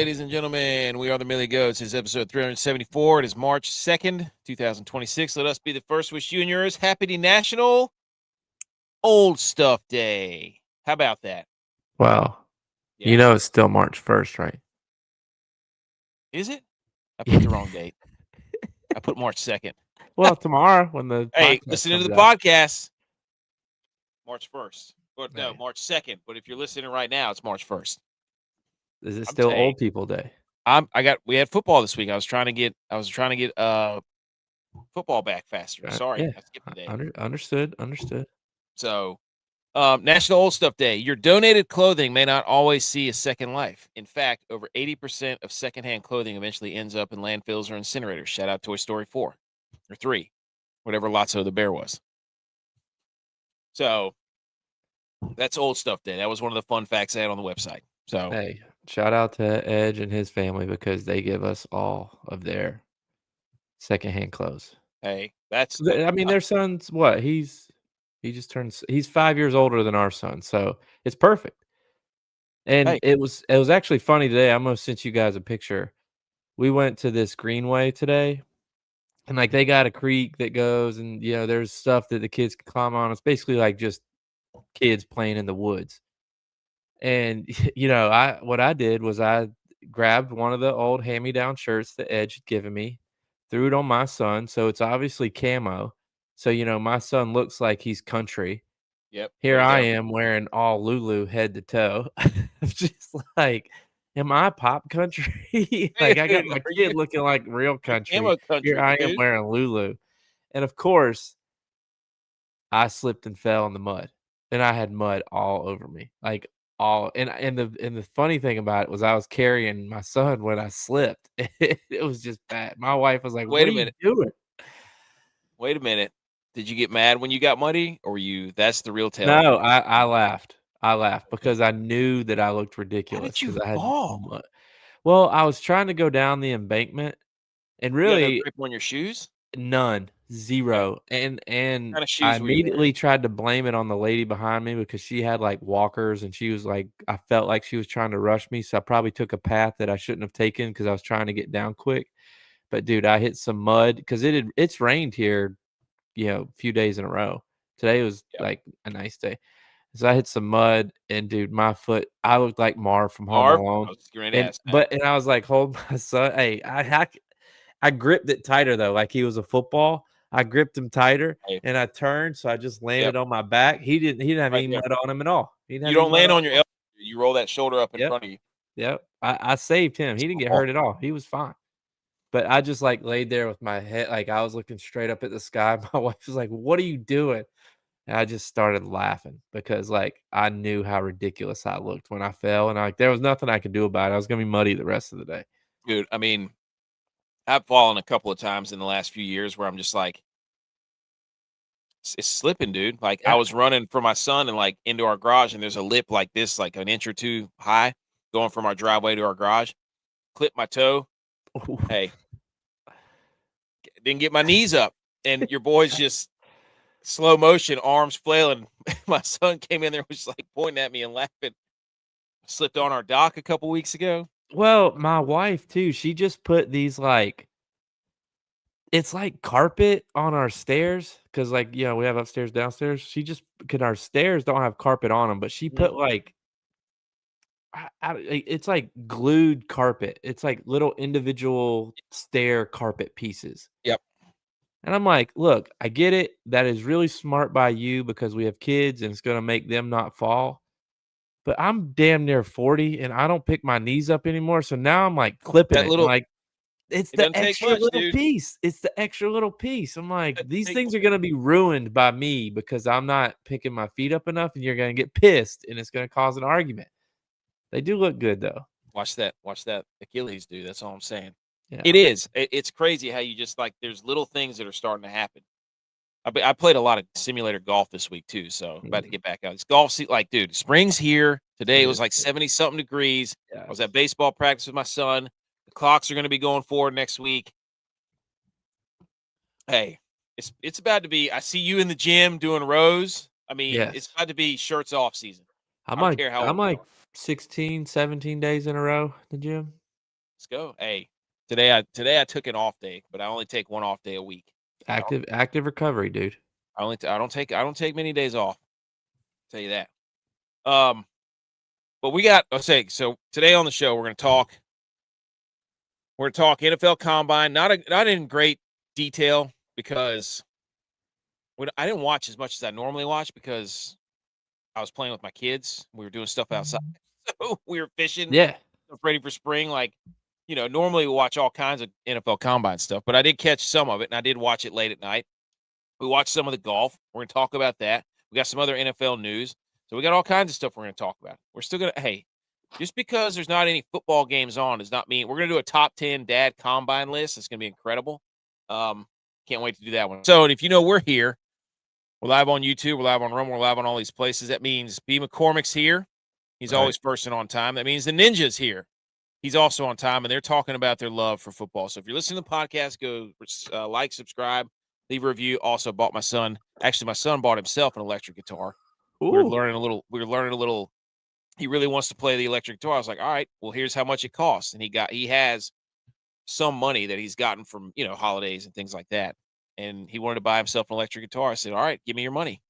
ladies and gentlemen. We are the Millie Goats. This is episode 374. It is March 2nd, 2026. Let us be the first to wish you and yours happy National Old Stuff Day. How about that? Wow. Yeah. You know it's still March 1st, right? Is it? I put the wrong date. I put March 2nd. Well, tomorrow when the Hey, podcast listening to comes the out. podcast, March 1st. But no, Hey. March 2nd. But if you're listening right now, it's March 1st. Is it still Old People Day? We had football this week. I was trying to get football back faster. Sorry, Yeah. I skipped the day. Understood. So, National Old Stuff Day. Your donated clothing may not always see a second life. In fact, over 80% of secondhand clothing eventually ends up in landfills or incinerators. Shout out Toy Story 4 or 3, whatever Lotso the bear was. So, that's Old Stuff Day. That was one of the fun facts I had on the website. So, Hey, shout out to Edge and his family because they give us all of their secondhand clothes. hey, their son's what? He's 5 years older than our son, so it's perfect. And hey, it was actually funny today. I'm gonna send you guys a picture. We went to this greenway today, and like they got a creek that goes, and there's stuff that the kids can climb on. It's basically like just kids playing in the woods. And what I did was I grabbed one of the old hand-me-down shirts that Edge had given me, threw it on my son. So it's obviously camo. So my son looks like he's country. yep. Here I am wearing all Lulu head to toe. I'm just like, am I pop country? Like I got my kid looking like real country. Here I am wearing Lulu. And of course, I slipped and fell in the mud. And I had mud all over me. Like and the funny thing about it was I was carrying my son when I slipped. It was just bad. My wife was like, Wait "What a are minute. you doing?" Wait a minute. Did you get mad when you got muddy, or that's the real tale? No, I laughed. I laughed because I knew that I looked ridiculous because I had fall? mud. Well, I was trying to go down the embankment, and You got no really grip on your shoes? none, Okay. 0. And What kind of I shoes were you wearing? immediately tried to blame it on the lady behind me because she had like walkers, and she was like, I felt like she was trying to rush me, so I probably took a path that I shouldn't have taken because I was trying to get down quick. But dude, I hit some mud because it's rained here, a few days in a row. Today was like a nice day. So I hit some mud, and dude, my foot, I looked like Marv from Home I Alone. was going to ask that. And I was like, hold my son. Hey, I gripped it tighter though, like he was a football. I gripped him tighter, Hey, and I turned, so I just landed yep, on my back. He didn't have right any there. mud on him at all. He didn't You have any don't mud land on him your at all. elbow. You roll that shoulder up in Yep, front of you. yep. I saved him. He didn't get hurt at all. He was fine. But I just like laid there with my head, like I was looking straight up at the sky. My wife was like, "What are you doing?" And I just started laughing because like I knew how ridiculous I looked when I fell, and there was nothing I could do about it. I was gonna be muddy the rest of the day. Dude, I mean, I've fallen a couple of times in the last few years where I'm just like, it's slipping, dude. Like I Yeah. was running for my son and like into our garage, and there's a lip like this, like an inch or two high, going from our driveway to our garage. Clipped my toe. Hey, didn't get my knees up, and your boy's just slow motion, arms flailing. My son came in there, was like pointing at me and laughing. Slipped on our dock a couple weeks ago. Well, my wife too, she just put these like it's like carpet on our stairs because like we have upstairs, downstairs. She just because our stairs don't have carpet on them, but she put like it's like glued carpet. It's like little individual stair carpet pieces. Yep. And I'm like, look, I get it. That is really smart by you because we have kids and it's going to make them not fall. But I'm damn near 40 and I don't pick my knees up anymore. So now I'm like clipping That it. little, Like, it's it the doesn't take extra much, little dude. piece. It's the extra little piece. I'm like, Doesn't these take things much. are going to be ruined by me because I'm not picking my feet up enough and you're going to get pissed and it's going to cause an argument. They do look good though. Watch that Achilles, dude. That's all I'm saying. Yeah. It is. It's crazy how you just like there's little things that are starting to happen. I played a lot of simulator golf this week too, so I'm about to get back out. It's golf season, like, dude, spring's here. Today it was like 70-something degrees. Yeah. I was at baseball practice with my son. The clocks are going to be going forward next week. Hey, it's about to be. I see you in the gym doing rows. I mean, it's about to be shirts off season. I don't care how old I'm like 16, 17 days in a row at the gym. Let's go. Hey, today I took an off day, but I only take one off day a week. Active recovery, dude. I don't take many days off. I'll tell you that. But we got so today on the show we're gonna talk NFL Combine, not in great detail because I didn't watch as much as I normally watch because I was playing with my kids. We were doing stuff outside. So we were fishing. Yeah. Ready for spring. Like, normally we watch all kinds of NFL Combine stuff, but I did catch some of it and I did watch it late at night. We watched some of the golf. We're going to talk about that. We got some other NFL news. So we got all kinds of stuff we're going to talk about. We're still going to, hey, just because there's not any football games on does not mean we're going to do a top 10 dad combine list. It's going to be incredible. Can't wait to do that one. So, and if we're here, we're live on YouTube, we're live on Rumble, we're live on all these places. That means B. McCormick's here. He's always first and on time. That means the Ninja's here. He's also on time, and they're talking about their love for football. So if you're listening to the podcast, go like, subscribe, leave a review. Also bought my son bought himself an electric guitar. Ooh. We were learning a little. He really wants to play the electric guitar. I was like, all right, well, here's how much it costs. And he has some money that he's gotten from, holidays and things like that. And he wanted to buy himself an electric guitar. I said, all right, give me your money.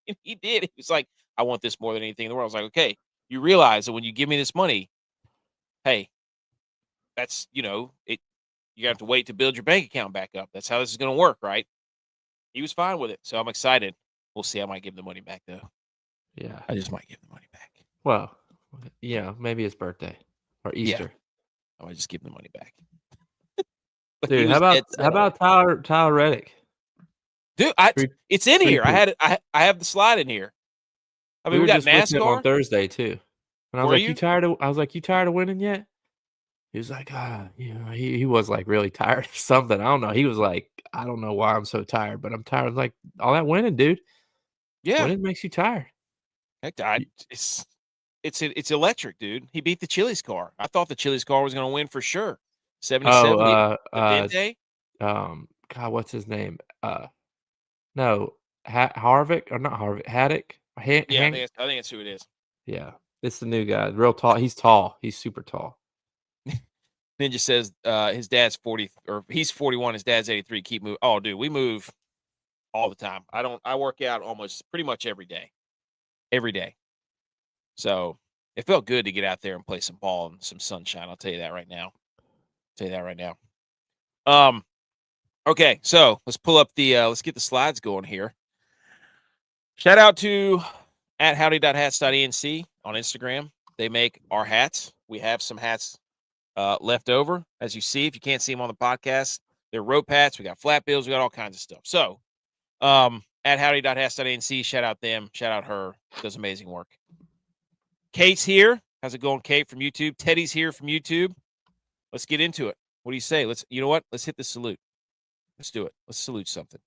And he did. He was like, I want this more than anything in the world. I was like, okay, you realize that when you give me this money, hey, that's, you have to wait to build your bank account back up. That's how this is going to work, right? He was fine with it. So I'm excited. We'll see. I might give the money back, though. Yeah. I just might give the money back. Well, yeah, maybe his birthday or Easter. Yeah. I might just give the money back. Dude, how about Tyler Reddick? Dude, it's in here. I have the slide in here. I mean, we got NASCAR on Thursday too. And I was like, you tired of winning yet? He was like, he was like really tired of something. I don't know. He was like, I don't know why I'm so tired, but I'm tired of like all that winning, dude. Yeah. Winning makes you tired. Heck, it's electric, dude. He beat the Chili's car. I thought the Chili's car was going to win for sure. 77. The day. God, what's his name? No, Harvick or not Harvick? Haddock? I think it's who it is. Yeah, it's the new guy. Real tall. He's tall. He's super tall. Ninja says his dad's 40 or he's 41. His dad's 83. Keep moving. Oh, dude, we move all the time. I work out pretty much every day. Every day. So it felt good to get out there and play some ball and some sunshine. I'll tell you that right now. Okay, so let's pull up let's get the slides going here. Shout out to at howdy.hats.enc on Instagram. They make our hats. We have some hats left over. As you see, if you can't see them on the podcast, they're rope hats. We got flat bills. We got all kinds of stuff. So at howdy.hats.enc, shout out them. Shout out her. Does amazing work. Kate's here. How's it going, Kate, from YouTube? Teddy's here from YouTube. Let's get into it. What do you say? You know what? Let's hit the salute. Let's do it. Let's salute something.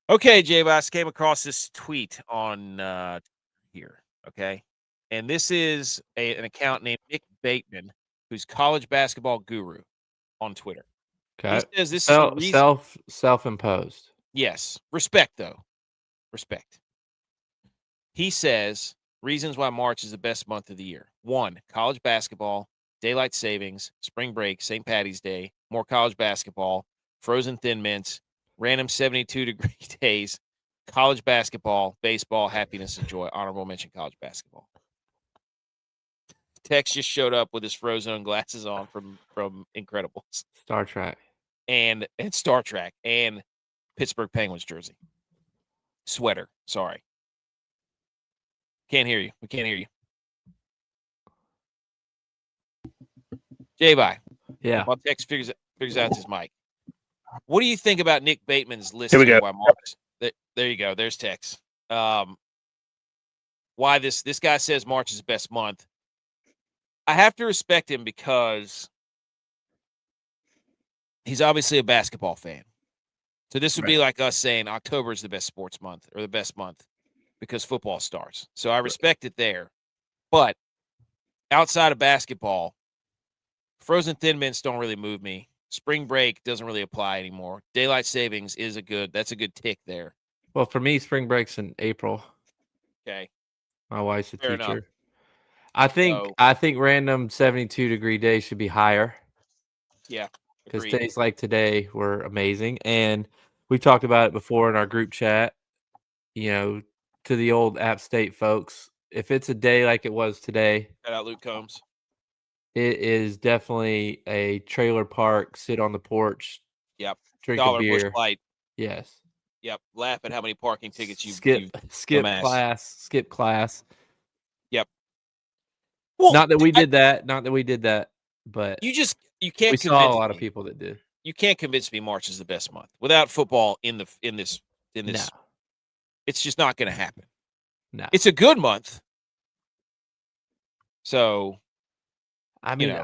Okay, G.U.Y.S came across this tweet on here. Okay, and this is an account named Nick Bateman, who's college basketball guru on Twitter. Okay. He says this is self-imposed. Yes, respect though. Respect. He says reasons why March is the best month of the year. 1, college basketball, daylight savings, spring break, St. Patty's Day, more college basketball, frozen Thin Mints, random 72-degree days, college basketball, baseball, happiness and joy. Honorable mention college basketball. Tex just showed up with his Frozone glasses on from Incredibles. Star Trek. And Star Trek and Pittsburgh Penguins jersey. Sweater. Sorry. Can't hear you. We can't hear you. J-Bye. Yeah. While Tex figures out his mic. What do you think about Nick Bateman's list? Here we go. Why March? There you go. There's Tex. Why this guy says March is the best month. I have to respect him because he's obviously a basketball fan. So this would be like us saying October is the best sports month or the best month because football starts. So I respect it there. But outside of basketball, frozen Thin Mints don't really move me. spring break doesn't really apply anymore. Daylight savings is that's a good tick there. Well, for me, spring break's in April. Okay. My wife's a Fair teacher. enough. I think random 72-degree days should be higher. Yeah. Because Agreed. days like today were amazing. And we talked about it before in our group chat, to the old App State folks. If it's a day like it was today, Shout out Luke Combs. it is definitely a trailer park, sit on the porch, Yep. drink a $1 Busch beer. Light. Yes. Yep. Laugh at how many parking tickets you skip class. Yep. Well, not that we did that, but you can't we saw a lot of people that did. You can't convince me March is the best month without football in this. No. It's just not going to happen. No. It's a good month. So, I mean,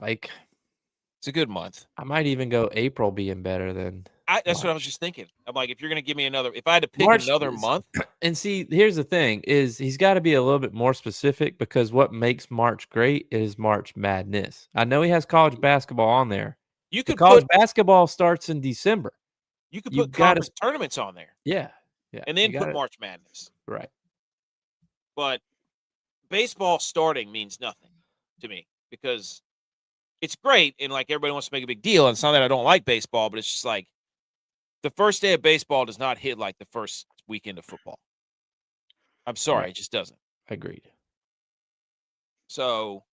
like it's a good month. I might even go April being better than that's what I was just thinking. I'm like, if you're going to give me if I had to pick another month. And see, here's the thing is he's got to be a little bit more specific because what makes March great is March Madness. I know he has college basketball on there. College basketball starts in December. You could put conference tournaments on there. Yeah. Yeah. And then put March Madness. Right. But baseball starting means nothing to me because it's great and like everybody wants to make a big deal. And it's not that I don't like baseball, but it's just like the first day of baseball does not hit like the first weekend of football. I'm sorry, Right. It just doesn't. Agreed. So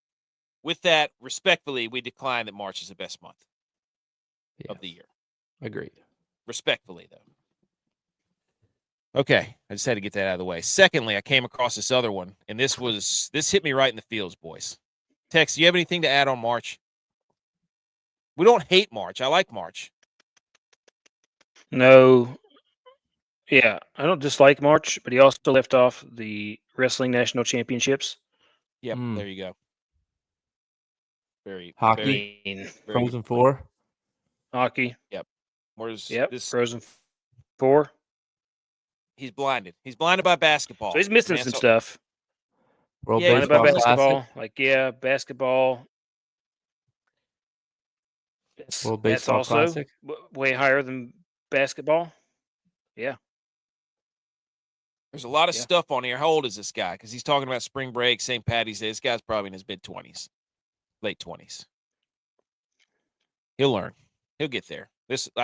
with that, respectfully, we decline that March is the best month of the year. Agreed. Respectfully, though. Okay, I just had to get that out of the way. Secondly, I came across this other one, and this hit me right in the feels, boys. Tex, do you have anything to add on March? We don't hate March. I like March. No. Yeah, I don't dislike March, but he also left off the Wrestling National Championships. Yep, there you go. Very hockey, Frozen Four. Hockey. Yep. Where's this Frozen Four? He's blinded. He's blinded by basketball. So he's missing some stuff. World Baseball Basketball. Basketball. World Baseball also Classic. Way higher than basketball. Yeah. There's a lot of stuff on here. How old is this guy? Because he's talking about spring break, St. Patty's Day. This guy's probably in his mid-20s, late 20s. He'll learn. He'll get there.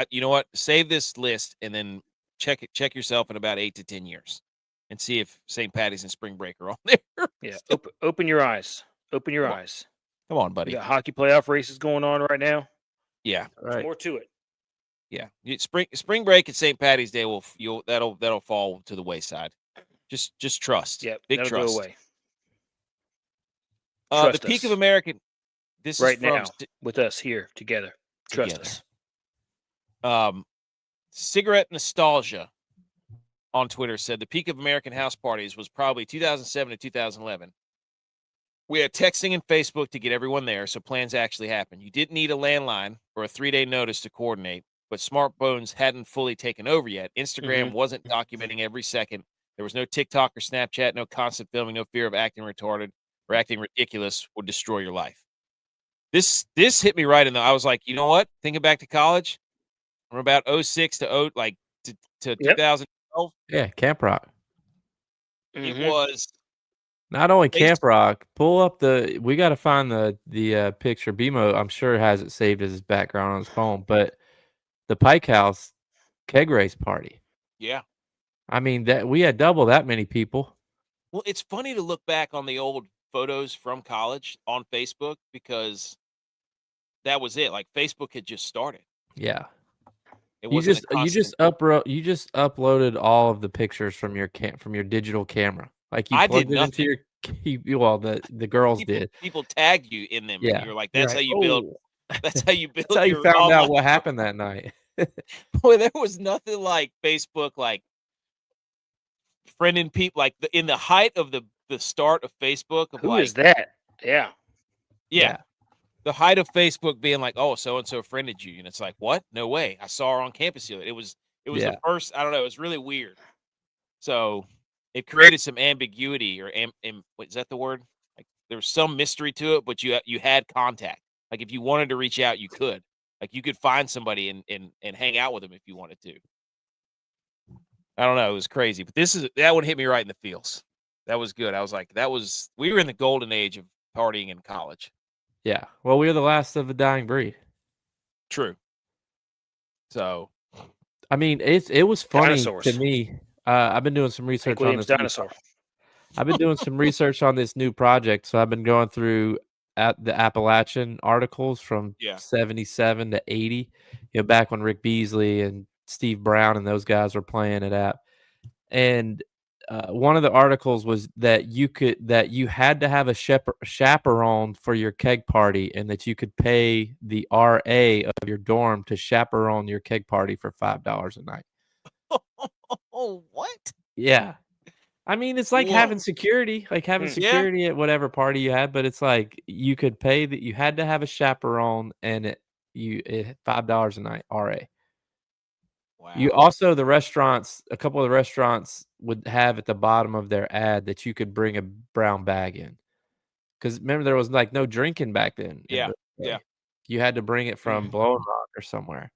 You know what? Save this list and then check yourself in about 8 to 10 years and see if St. Patty's and spring break are on there. Yeah. Open your eyes. Open your eyes. Come on, buddy. We got hockey playoff races going on right now. Yeah. There's more to it. Yeah. Spring break and St. Patty's Day that'll fall to the wayside. Just trust. Yeah. Big that'll trust. Go away. The peak of American. This right is from now with us here together. Trust us. Cigarette Nostalgia on Twitter said the peak of American house parties was probably 2007 to 2011. We had texting and Facebook to get everyone there, so plans actually happened. You didn't need a landline or a 3-day notice to coordinate, but smartphones hadn't fully taken over yet. Instagram wasn't documenting every second. There was no TikTok or Snapchat, no constant filming, no fear of acting retarded or acting ridiculous would destroy your life. This hit me right in the. I was like, you know what? Thinking back to college, from about 06 to 2012. Yeah, Camp Rock. It was not only Camp Rock. Pull up we got to find the picture. BMO, I'm sure, has it saved as his background on his phone. But the Pike House keg race party. Yeah, I mean that we had double that many people. Well, it's funny to look back on the old photos from college on Facebook because that was it. Like Facebook had just started. Yeah. You just uploaded all of the pictures from your digital camera. Like you plugged it into the girls did. People tagged you in them. Yeah. And you're like, that's how you build. That's how you build. That's how you found out what happened that night. Boy, there was nothing like Facebook, like friending people, like in the height of the start of Facebook. Who is that? Yeah. The height of Facebook being like, oh, so-and-so friended you. And it's like, what? No way. I saw her on campus here. It was the first, I don't know. It was really weird. So it created some ambiguity or is that the word? Like there was some mystery to it, but you had contact. Like if you wanted to reach out, you could. Like you could find somebody and hang out with them if you wanted to. I don't know. It was crazy, but that one hit me right in the feels. That was good. I was like, we were in the golden age of partying in college. Yeah. Well, we were the last of the dying breed. True. So, I mean, it was funny Dinosaurs. to me. I've been doing some research on Williams this. dinosaur. I've been doing some research on this new project, so I've been going through at the Appalachian articles from 77 to 80. Back when Rick Beasley and Steve Brown and those guys were playing at App, and one of the articles was that you had to have a chaperone for your keg party, and that you could pay the RA of your dorm to chaperone your keg party for $5 a night. Oh, what? Yeah. I mean, it's like having security, at whatever party you had, but it's like you could pay that. You had to have a chaperone, and it $5 a night RA. Wow. You also, a couple of the restaurants would have at the bottom of their ad that you could bring a brown bag in, because remember there was like no drinking back then. Yeah. You had to bring it from Blowing Rock or somewhere.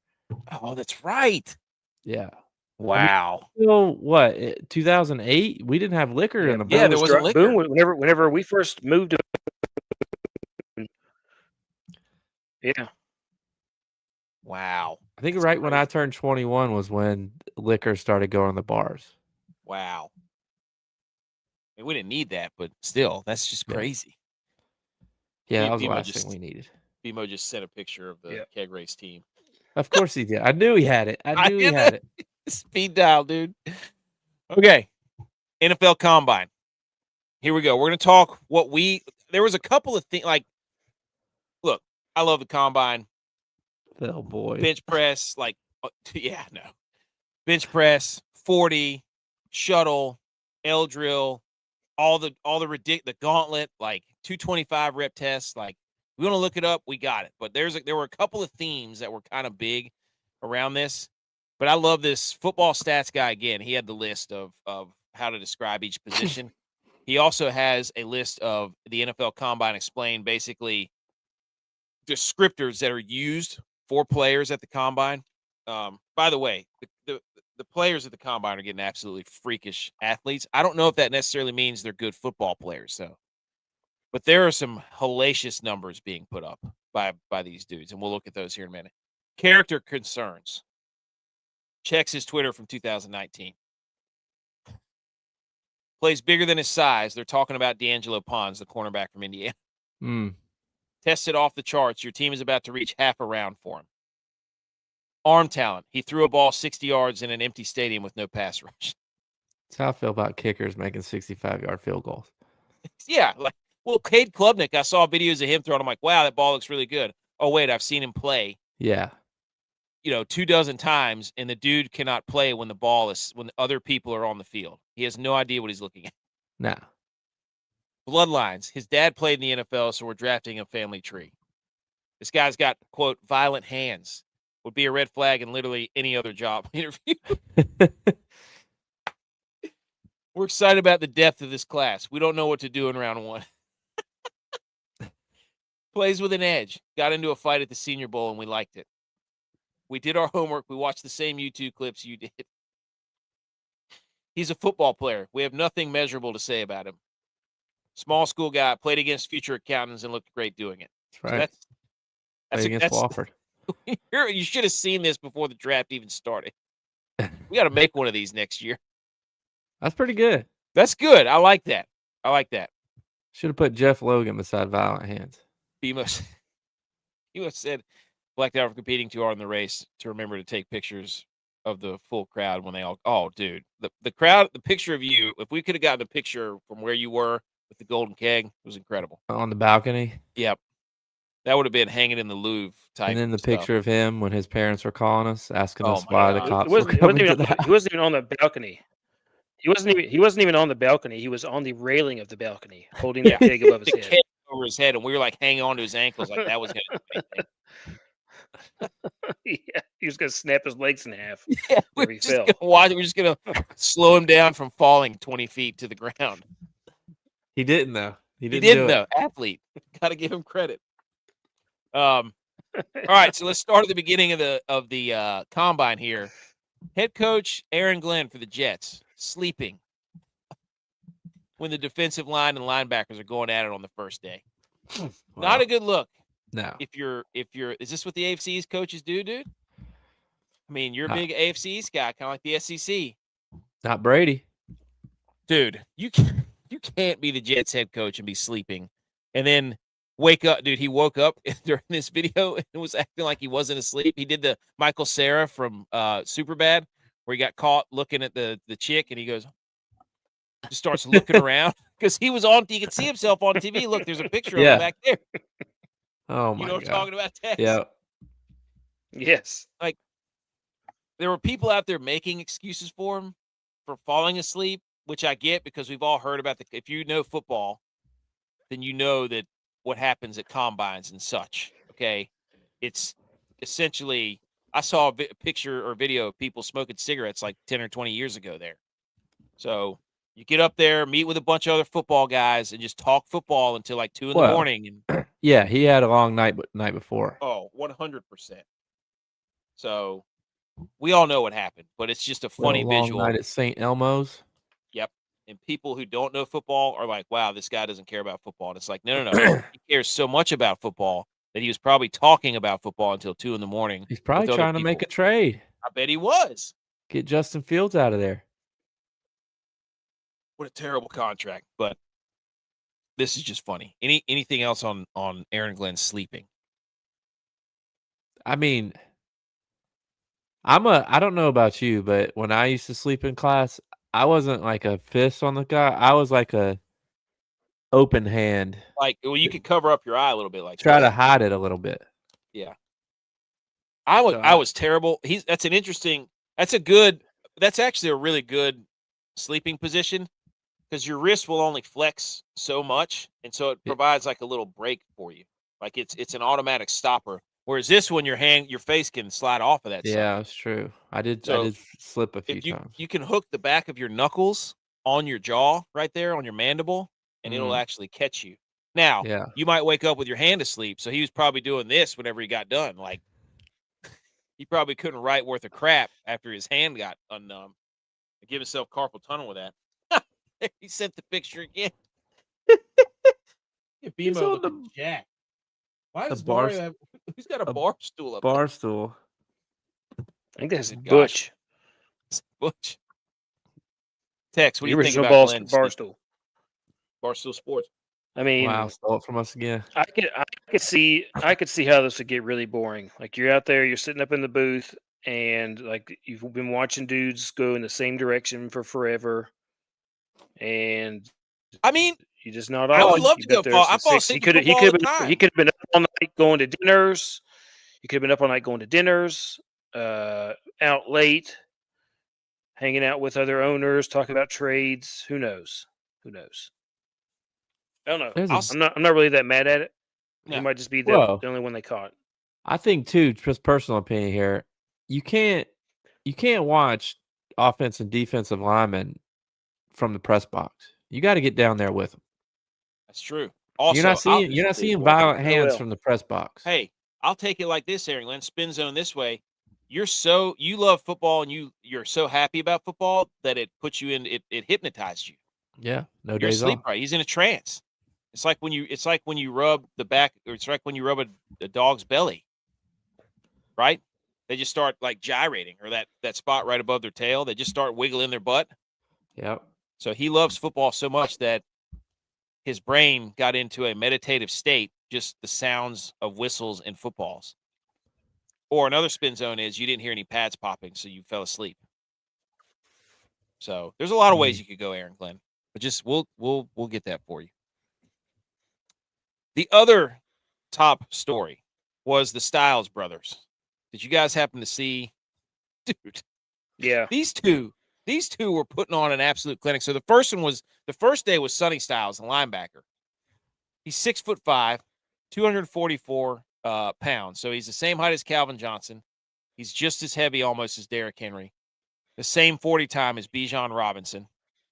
Oh, that's right. Yeah. Wow. I mean, so what? 2008, we didn't have liquor in the bar. Yeah, there wasn't liquor. Boom, whenever we first moved to yeah. Wow. I think when I turned 21 was when liquor started going to the bars. Wow. I mean, we didn't need that, but still, that's just crazy. Yeah, that was the last thing we needed. BMO just sent a picture of the keg race team. Of course he did. I knew he had it. I knew he had it. Speed dial, dude. Okay. NFL Combine. Here we go. We're going to talk there was a couple of things, like, look, I love the Combine. Oh, boy. Bench press, bench press, 40, shuttle, L drill, all the gauntlet, like 225 rep tests. Like, we want to look it up, we got it. But there were a couple of themes that were kind of big around this. But I love this football stats guy again. He had the list of how to describe each position. He also has a list of the NFL Combine explained, basically descriptors that are used for players at the Combine. By the way, the players at the Combine are getting absolutely freakish athletes. I don't know if that necessarily means they're good football players, though. But there are some hellacious numbers being put up by these dudes, and we'll look at those here in a minute. Character concerns. Checks his Twitter from 2019. Plays bigger than his size. They're talking about D'Angelo Pons, the cornerback from Indiana. Tested off the charts. Your team is about to reach half a round for him. Arm talent. He threw a ball 60 yards in an empty stadium with no pass rush. That's how I feel about kickers making 65-yard field goals. Yeah. Cade Klubnik, I saw videos of him throwing. I'm like, wow, that ball looks really good. Oh, wait, I've seen him play. Yeah. 24 times, and the dude cannot play when when other people are on the field. He has no idea what he's looking at. No. Bloodlines. His dad played in the NFL, so we're drafting a family tree. This guy's got, quote, violent hands. Would be a red flag in literally any other job interview. We're excited about the depth of this class. We don't know what to do in round one. Plays with an edge. Got into a fight at the Senior Bowl, and we liked it. We did our homework. We watched the same YouTube clips you did. He's a football player. We have nothing measurable to say about him. Small school guy, played against future accountants and looked great doing it. That's right. So that's against Wofford. You should have seen this before the draft even started. We got to make one of these next year. That's pretty good. That's good. I like that. Should have put Jeff Logan beside Violent Hands. He must said, blacked out for competing too hard in the race to remember to take pictures of the full crowd when they all. Oh, dude, the crowd, the picture of you. If we could have gotten a picture from where you were with the golden keg, it was incredible. On the balcony. Yep, that would have been hanging in the Louvre type. And then the stuff. picture of him when his parents were calling us, asking us why the cops were coming to the house. He wasn't even on the balcony. He wasn't even on the balcony. He was on the railing of the balcony, holding the keg above his head. Keg over his head, and we were like hanging on to his ankles like that was going to do anything. Yeah, he was going to snap his legs in half. Yeah, we're just going to slow him down from falling 20 feet to the ground. He didn't though. He didn't though. Athlete, got to give him credit. All right, so let's start at the beginning of the combine here. Head coach Aaron Glenn for the Jets sleeping when the defensive line and linebackers are going at it on the first day. Not a good look. No. If you're, is this what the AFC East coaches do, dude? I mean, you're a Nah. big AFC East guy, kind of like the SEC. Not Brady. Dude, you can't be the Jets head coach and be sleeping and then wake up. Dude, he woke up during this video and was acting like he wasn't asleep. He did the Michael Cera from Superbad where he got caught looking at the chick and he goes, just starts looking around because he was on. You could see himself on TV. Look, there's a picture of him back there. Oh, my You know what I'm talking about, Tex? Yeah. Yes. Like, there were people out there making excuses for him for falling asleep, which I get because we've all heard about if you know football, then you know that what happens at combines and such, okay? It's essentially, I saw a picture or video of people smoking cigarettes like 10 or 20 years ago there. So you get up there, meet with a bunch of other football guys, and just talk football until like 2 in the morning. And yeah, he had a long night before. Oh, 100%. So we all know what happened, but it's just a funny visual. Long night at St. Elmo's. Yep. And people who don't know football are like, wow, this guy doesn't care about football. And it's like, no. He cares so much about football that he was probably talking about football until 2 in the morning. He's probably trying to make a trade. I bet he was. Get Justin Fields out of there. What a terrible contract. But this is just funny. Anything else on Aaron Glenn sleeping? I mean, I don't know about you, but when I used to sleep in class, I wasn't like a fist on the guy. I was like a open hand. Like, well, you could cover up your eye a little bit, like try to hide it a little bit. Yeah. I was terrible. That's actually a really good sleeping position because your wrist will only flex so much, and so it provides like a little break for you. Like it's an automatic stopper. Whereas this one, your face can slide off of that. Yeah, that's true. I did slip a few times. You can hook the back of your knuckles on your jaw right there on your mandible, and it'll actually catch you. Now, you might wake up with your hand asleep, so he was probably doing this whenever he got done. Like, he probably couldn't write worth of crap after his hand got unnumb. Give himself carpal tunnel with that. He sent the picture again. He's on the jack. Why does Mario have? He's got a bar stool up there. Bar stool. I think that's Butch. Butch. Tex, what do you think about Glenn's Barstool? Barstool Sports. I mean, wow, stole it from us again. I could see how this would get really boring. Like, you're out there, you're sitting up in the booth, and like you've been watching dudes go in the same direction for forever, and I mean, you just not. I would love to go. I fall asleep. He could have been up all night going to dinners. He could have been up all night going to dinners, out late, hanging out with other owners, talking about trades. Who knows? I don't know. I'm not really that mad at it. It might just be the only one they caught. I think too, just personal opinion here, you can't watch offense and defensive linemen from the press box. You got to get down there with them. That's true. Also, you're not seeing violent hands from the press box. Hey, I'll take it like this, Aaron Glenn. Spin zone this way. You love football and you're so happy about football that it puts you in. It hypnotized you. Yeah, no you're days asleep, off. Right? He's in a trance. It's like when you rub the back, or it's like when you rub a dog's belly. Right? They just start like gyrating, or that spot right above their tail. They just start wiggling their butt. Yep. So he loves football so much that his brain got into a meditative state, just the sounds of whistles and footballs. Or another spin zone is you didn't hear any pads popping, so you fell asleep. So there's a lot of ways you could go, Aaron Glenn. But just we'll get that for you. The other top story was the Styles brothers. Did you guys happen to see? Dude. Yeah. These two were putting on an absolute clinic. So the first day was Sonny Styles, the linebacker. He's 6'5", 244 pounds. So he's the same height as Calvin Johnson. He's just as heavy almost as Derrick Henry. The same 40 time as Bijan Robinson.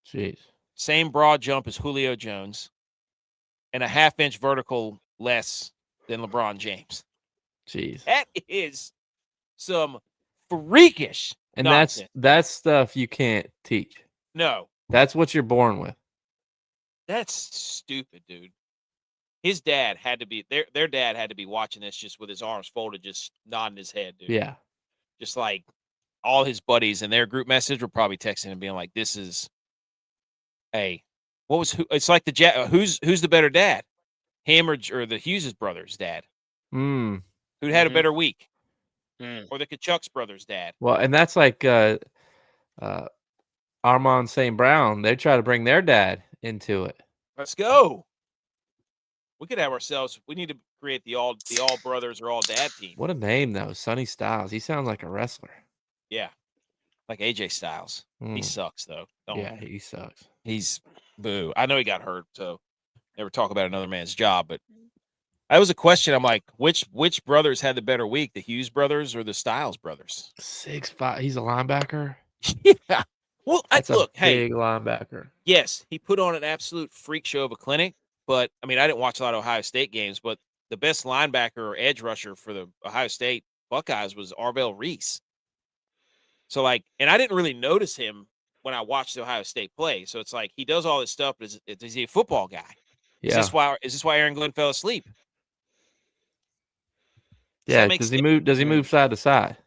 Jeez. Same broad jump as Julio Jones. And a half-inch vertical less than LeBron James. Jeez. That is some freakish And nonsense. that's stuff you can't teach. No, That's what you're born with. that's stupid, dude. His dad had to be their dad had to be watching this just with his arms folded, just nodding his head, dude. Yeah. Just like all his buddies in their group message were probably texting him, being like, "This is, hey, what was who? It's like who's the better dad, him or the Hughes brothers' dad? Mm. Who had a better week, Mm. or the Kachuk's brothers' dad? Well, and that's like Armand St. Brown. They try to bring their dad into it. Let's go. We could have ourselves. We need to create the all brothers or all dad team. What a name though, Sonny Styles. He sounds like a wrestler. Yeah, like AJ Styles. He sucks though. Yeah, he sucks. He's boo. I know he got hurt, so never talk about another man's job. But that was a question. I'm like, which brothers had the better week, the Hughes brothers or the Styles brothers? 6'5". He's a linebacker. Yeah. Well, Look, hey, big linebacker. Yes, he put on an absolute freak show of a clinic. But I mean, I didn't watch a lot of Ohio State games, but the best linebacker or edge rusher for the Ohio State Buckeyes was Arvell Reese. So like, and I didn't really notice him when I watched the Ohio State play. So it's like he does all this stuff, but is he a football guy? Yeah. Is this why Aaron Glenn fell asleep? Yeah. Does he move side to side?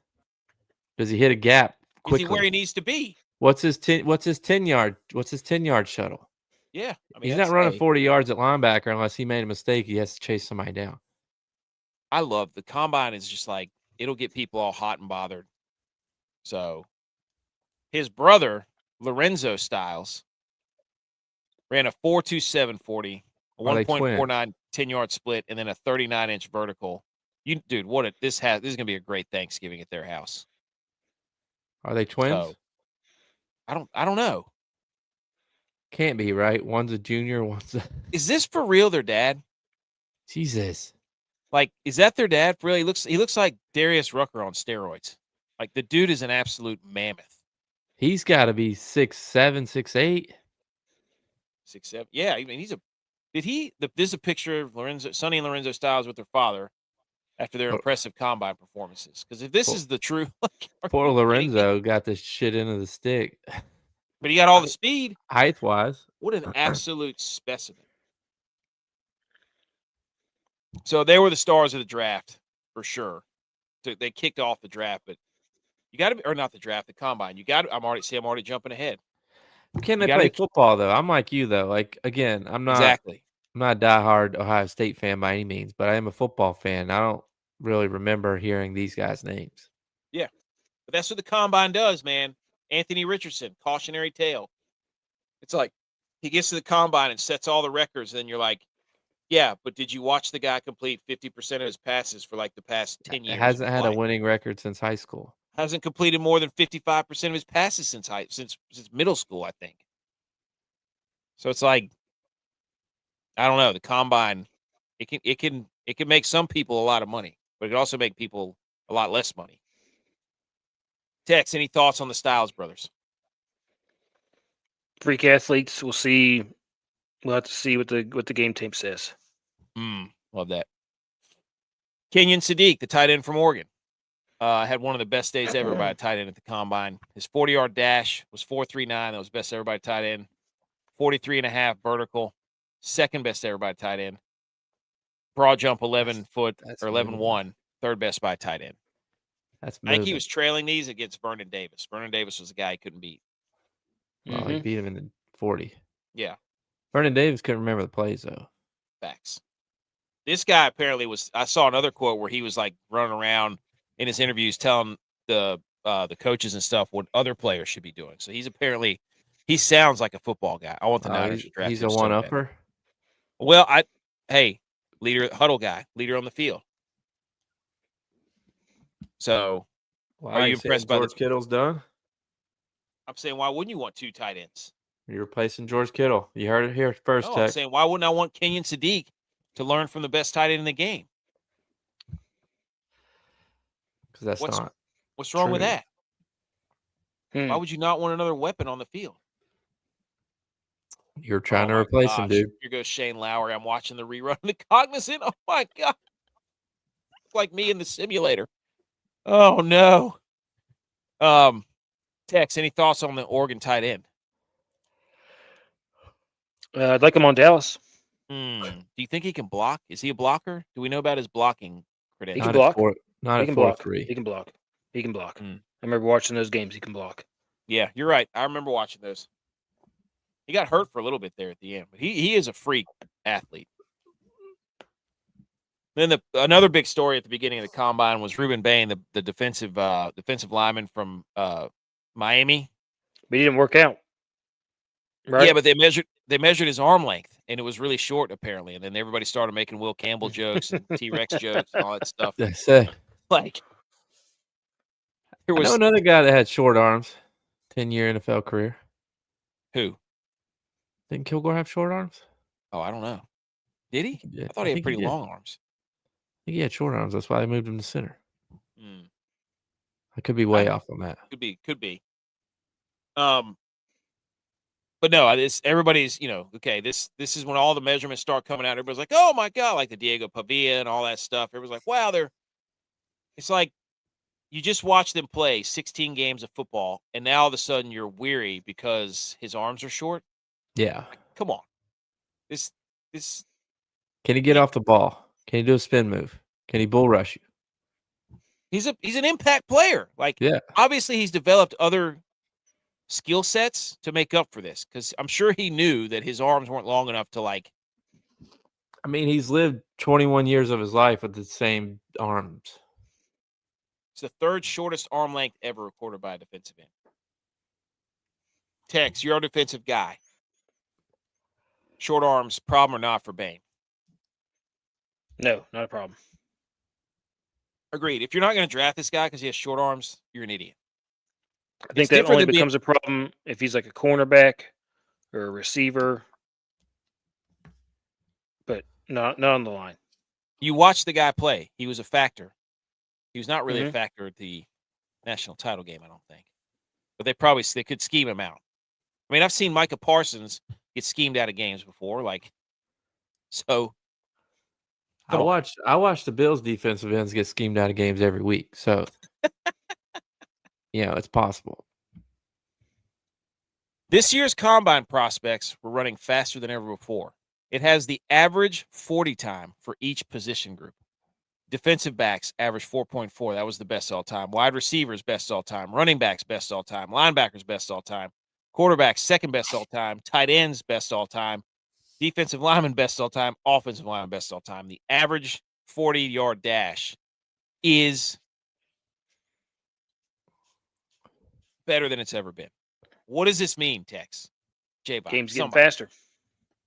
Does he hit a gap quickly? Is he where he needs to be? What's his 10-yard shuttle? Yeah. I mean, he's not running 40 yards at linebacker unless he made a mistake. He has to chase somebody down. I love the combine. Is just like, it'll get people all hot and bothered. So his brother, Lorenzo Styles, ran a 4.27 40, a 1.49 10-yard split, and then a 39-inch vertical. Dude, this is gonna be a great Thanksgiving at their house. Are they twins? So, I don't know. Can't be, right? One's a junior, one's a Is this for real their dad? Jesus. Like, is that their dad? Really? He looks like Darius Rucker on steroids. Like, the dude is an absolute mammoth. He's got to be 6'7", 6'8". 6'7". Yeah, I mean, this is a picture of Sonny and Lorenzo Styles with their father after their impressive combine performances. Because if this is the truth, poor Lorenzo got this shit into the stick. But he got all the speed. Height-wise. What an absolute specimen. So they were the stars of the draft, for sure. They kicked off the draft, but you got to be, or not the draft, the combine. I'm already jumping ahead. Can they play football, though? I'm like you, though. Like, again, I'm not a diehard Ohio State fan by any means, but I am a football fan. I don't really remember hearing these guys' names. Yeah, but that's what the combine does, man. Anthony Richardson, cautionary tale. It's like he gets to the combine and sets all the records, and then you're like, yeah, but did you watch the guy complete 50% of his passes for like the past 10 years? He hasn't had a winning record since high school. Hasn't completed more than 55% of his passes since middle school, I think. So it's like, I don't know, the combine, it can make some people a lot of money, but it can also make people a lot less money. Tex, any thoughts on the Styles brothers? Freak athletes. We'll see. We'll have to see what the game tape says. Love that. Kenyon Sadiq, the tight end from Oregon, had one of the best days ever by a tight end at the combine. His 40-yard dash was 4.39. That was best ever by a tight end. 43.5 vertical, second best ever by a tight end. Broad jump 11 foot or 11.1, third best by a tight end. I think he was trailing these against Vernon Davis. Vernon Davis was the guy he couldn't beat. Well, he beat him in the 40. Yeah. Vernon Davis couldn't remember the plays, though. Facts. This guy apparently I saw another quote where he was like running around in his interviews telling the coaches and stuff what other players should be doing. So he sounds like a football guy. I want the Niners to draft him. He's a one-upper? Well, leader, huddle guy, leader on the field. So, are you impressed by George Kittle's done? I'm saying, why wouldn't you want two tight ends? You're replacing George Kittle. You heard it here first, I'm saying, why wouldn't I want Kenyon Sadiq to learn from the best tight end in the game? Because what's wrong with that? Why would you not want another weapon on the field? You're trying to replace him, dude. Here goes Shane Lowry. I'm watching the rerun of the Cognizant. Oh, my God. like me in the simulator. Oh no. Tex, any thoughts on the Oregon tight end? I'd like him on Dallas. Do you think he can block? Is he a blocker? Do we know about his blocking He credentials? can block. Not He at can block. 4-3. He can block. He can block. Mm. I remember watching those games. He can block. Yeah, you're right. I remember watching those. He got hurt for a little bit there at the end, but he is a freak athlete. Then another big story at the beginning of the combine was Ruben Bain, the defensive lineman from Miami. But he didn't work out. Right? Yeah, but they measured his arm length, and it was really short apparently. And then everybody started making Will Campbell jokes and T-Rex jokes and all that stuff. That's it. Like there I know was another guy that had short arms, 10-year NFL career. who? Didn't Kilgore have short arms? Oh, I don't know. Did he? He did. I thought he had think pretty did. long arms. I think he had short arms. That's why they moved him to center. Mm, I could be way off on that. could be. But no, everybody's, okay, this is when all the measurements start coming out. Everybody's like, oh my God, like the Diego Pavia and all that stuff. Everybody's like, wow, it's like you just watch them play 16 games of football, and now all of a sudden you're weary because his arms are short. Yeah. Like, come on. This Can he get off the ball? Can he do a spin move? Can he bull rush you? he's an impact player. Like, Yeah. obviously he's developed other skill sets to make up for this, because I'm sure he knew that his arms weren't long enough to like. I mean, he's lived 21 years of his life with the same arms. It's the third shortest arm length ever recorded by a defensive end. Tex, you're a defensive guy. Short arms, problem or not for Bain? No, not a problem. Agreed. If you're not going to draft this guy because he has short arms, you're an idiot. I think that only becomes a problem if he's like a cornerback or a receiver, but not on the line. You watch the guy play. He was a factor. He was not really a factor at the national title game, I don't think. But they could scheme him out. I mean, I've seen Micah Parsons get schemed out of games before. Like, so. I watch the Bills defensive ends get schemed out of games every week. So, it's possible. This year's combine prospects were running faster than ever before. It has the average 40 time for each position group. Defensive backs average 4.4. That was the best all time. Wide receivers, best all time. Running backs, best all time. Linebackers, best all time. Quarterbacks, second best all time. Tight ends, best all time. Defensive lineman, best all time. Offensive lineman, best all time. The average 40-yard dash is better than it's ever been. What does this mean, Tex? J-Bob, Game's getting faster.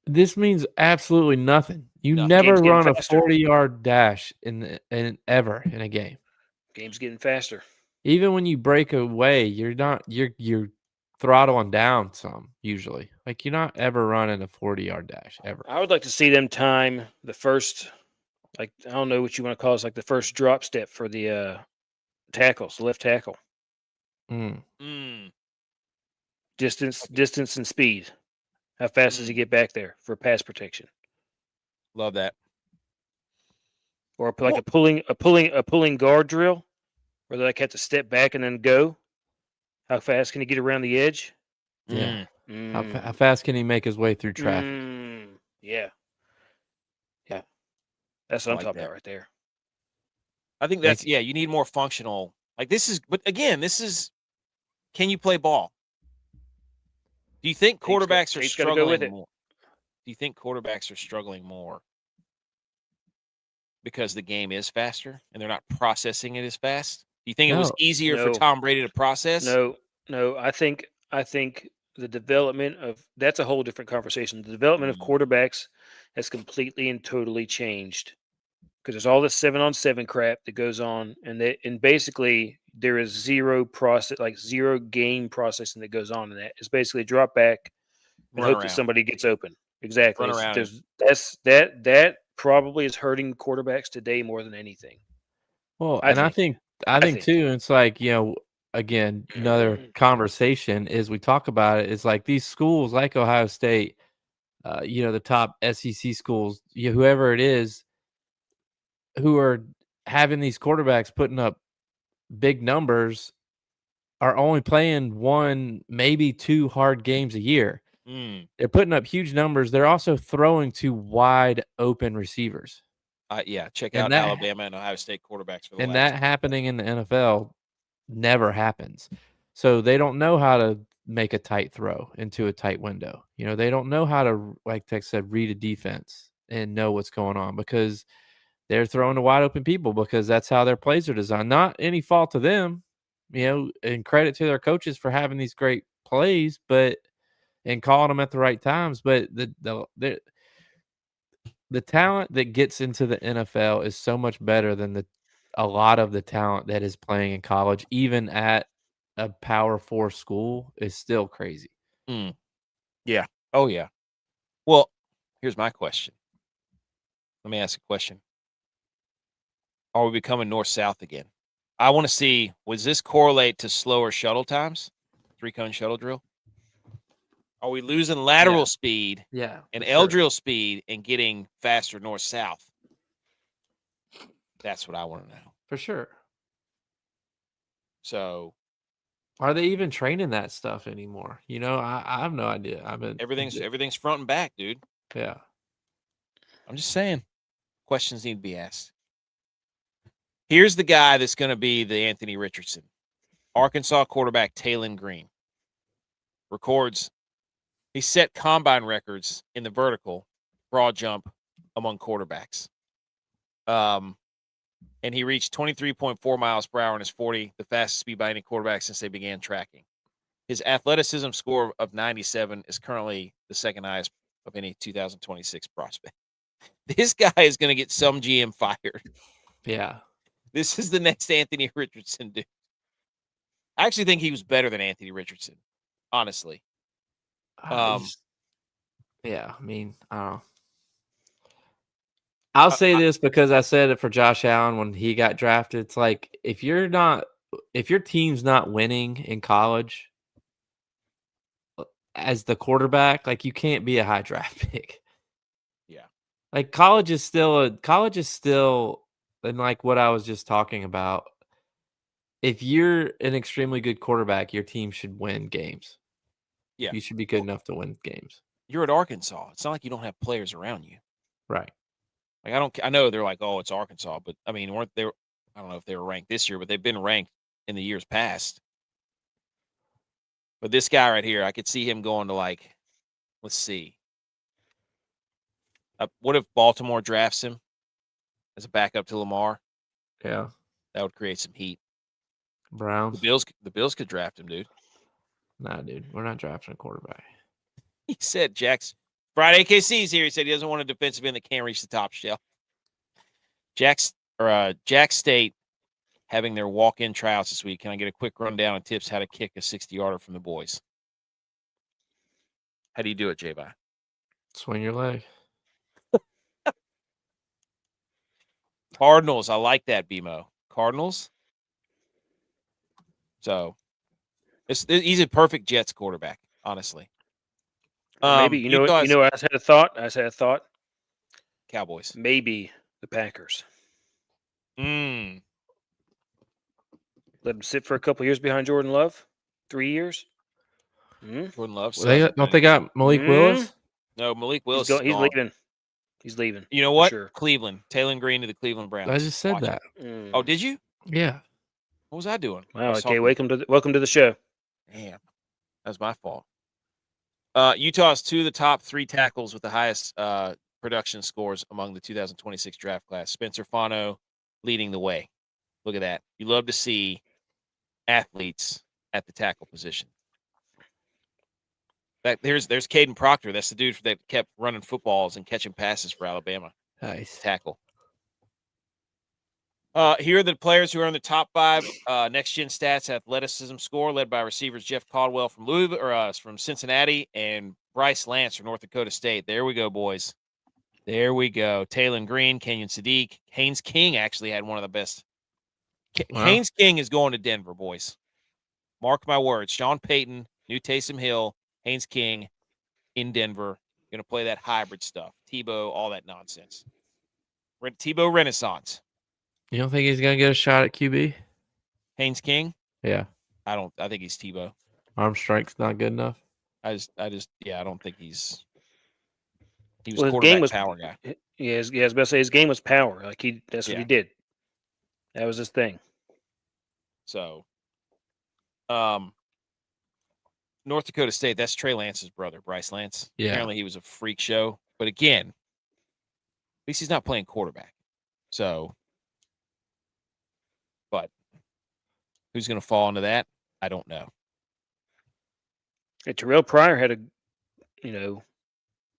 This means absolutely nothing. You never run a 40-yard dash in ever in a game. Game's getting faster. Even when you break away, you're throttling down some usually. Like you're not ever running a 40-yard dash ever. I would like to see them time the first, like I don't know what you want to call it, like the first drop step for the tackles, the left tackle. Distance and speed. How fast does he get back there for pass protection? Love that. Or like a pulling guard drill, where they like have to step back and then go. How fast can he get around the edge? Yeah. How fast can he make his way through traffic? Yeah. That's what I'm talking about right there. I think that's you need more functional. Like but again, can you play ball? Do you think quarterbacks are struggling more? Do you think quarterbacks are struggling more because the game is faster and they're not processing it as fast? Do you think it was easier for Tom Brady to process? No. I think the development of that's a whole different conversation. The development of quarterbacks has completely and totally changed because there's all this 7-on-7 crap that goes on, and basically there is zero game processing that goes on in that. It's basically drop back and hope that somebody gets open. Exactly. That probably is hurting quarterbacks today more than anything. Well, I think too, it's like, again, another conversation is we talk about it. It's like these schools like Ohio State, the top SEC schools, whoever it is, who are having these quarterbacks putting up big numbers are only playing 1, maybe 2 hard games a year. They're putting up huge numbers. They're also throwing to wide open receivers. Check And out that- Alabama and Ohio State quarterbacks for the And last. that happening in the NFL never happens. So they don't know how to make a tight throw into a tight window. They don't know how to, like Tex said, read a defense and know what's going on because they're throwing to wide open people because that's how their plays are designed. Not any fault to them, and credit to their coaches for having these great plays, and calling them at the right times. But the talent that gets into the NFL is so much better than a lot of the talent that is playing in college, even at a Power 4 school, is still crazy. Yeah. Oh, yeah. Well, here's my question. Let me ask a question. Are we becoming north-south again? I want to see, does this correlate to slower shuttle times? 3-cone shuttle drill? Are we losing lateral speed and L drill speed and getting faster north-south? That's what I want to know. For sure. So, are they even training that stuff anymore? I have no idea. Everything's front and back, dude. Yeah. I'm just saying. Questions need to be asked. Here's the guy that's going to be the Anthony Richardson. Arkansas quarterback Taylon Green he set combine records in the vertical broad jump among quarterbacks. And he reached 23.4 miles per hour in his 40, the fastest speed by any quarterback since they began tracking. His athleticism score of 97 is currently the second highest of any 2026 prospect. This guy is going to get some GM fired. Yeah. This is the next Anthony Richardson dude. I actually think he was better than Anthony Richardson, honestly. Yeah, I mean, I don't know. I'll say this because I said it for Josh Allen when he got drafted. It's like if your team's not winning in college as the quarterback, like you can't be a high draft pick. Yeah. Like college is still, and like what I was just talking about, if you're an extremely good quarterback, your team should win games. Yeah. You should be good enough to win games. You're at Arkansas. It's not like you don't have players around you. Right. Like I know they're like, oh, it's Arkansas, but I mean, weren't they? I don't know if they were ranked this year, but they've been ranked in the years past. But this guy right here, I could see him going to like, let's see. What if Baltimore drafts him as a backup to Lamar? Yeah. That would create some heat. Browns. The Bills could draft him, dude. Nah, dude, we're not drafting a quarterback. He said Friday KC's here. He said he doesn't want a defensive end that can't reach the top shelf. Jack State having their walk-in tryouts this week. Can I get a quick rundown and tips how to kick a 60-yarder from the boys? How do you do it, J-Bye? Swing your leg. Cardinals. I like that, BMO. Cardinals. So he's a perfect Jets quarterback, honestly. Maybe you know. I just had a thought. Cowboys. Maybe the Packers. Mm. Let them sit for a couple years behind Jordan Love. 3 years. Jordan Love. Don't they got Malik Willis? No, Malik Willis. He's leaving. He's leaving. You know what? Sure. Cleveland. Taylon Green to the Cleveland Browns. I just said that. Oh, did you? Yeah. What was I doing? Wow. Okay. Welcome to the show. Damn, that was my fault. Utah's 2 of the top 3 tackles with the highest production scores among the 2026 draft class. Spencer Fano leading the way. Look at that. You love to see athletes at the tackle position. There's Caden Proctor. That's the dude that kept running footballs and catching passes for Alabama. Nice. Tackle. Here are the players who are in the top 5 next-gen stats athleticism score, led by receivers Jeff Caldwell from from Cincinnati and Bryce Lance from North Dakota State. There we go, boys. There we go. Taylon Green, Kenyon Sadiq. Haynes King actually had one of the best. Wow. Haynes King is going to Denver, boys. Mark my words. Sean Payton, New Taysom Hill, Haynes King in Denver. Going to play that hybrid stuff. Tebow, all that nonsense. Tebow Renaissance. You don't think he's gonna get a shot at QB? Haynes King. Yeah. I think he's Tebow. Arm strength's not good enough. I don't think he was Well, his quarterback game was power guy. Yeah, I was about to say his game was power. Like that's what Yeah. he did. That was his thing. So, North Dakota State, that's Trey Lance's brother, Bryce Lance. Yeah. Apparently he was a freak show. But again, at least he's not playing quarterback. So, but who's going to fall into that? I don't know. And Terrell Pryor had a,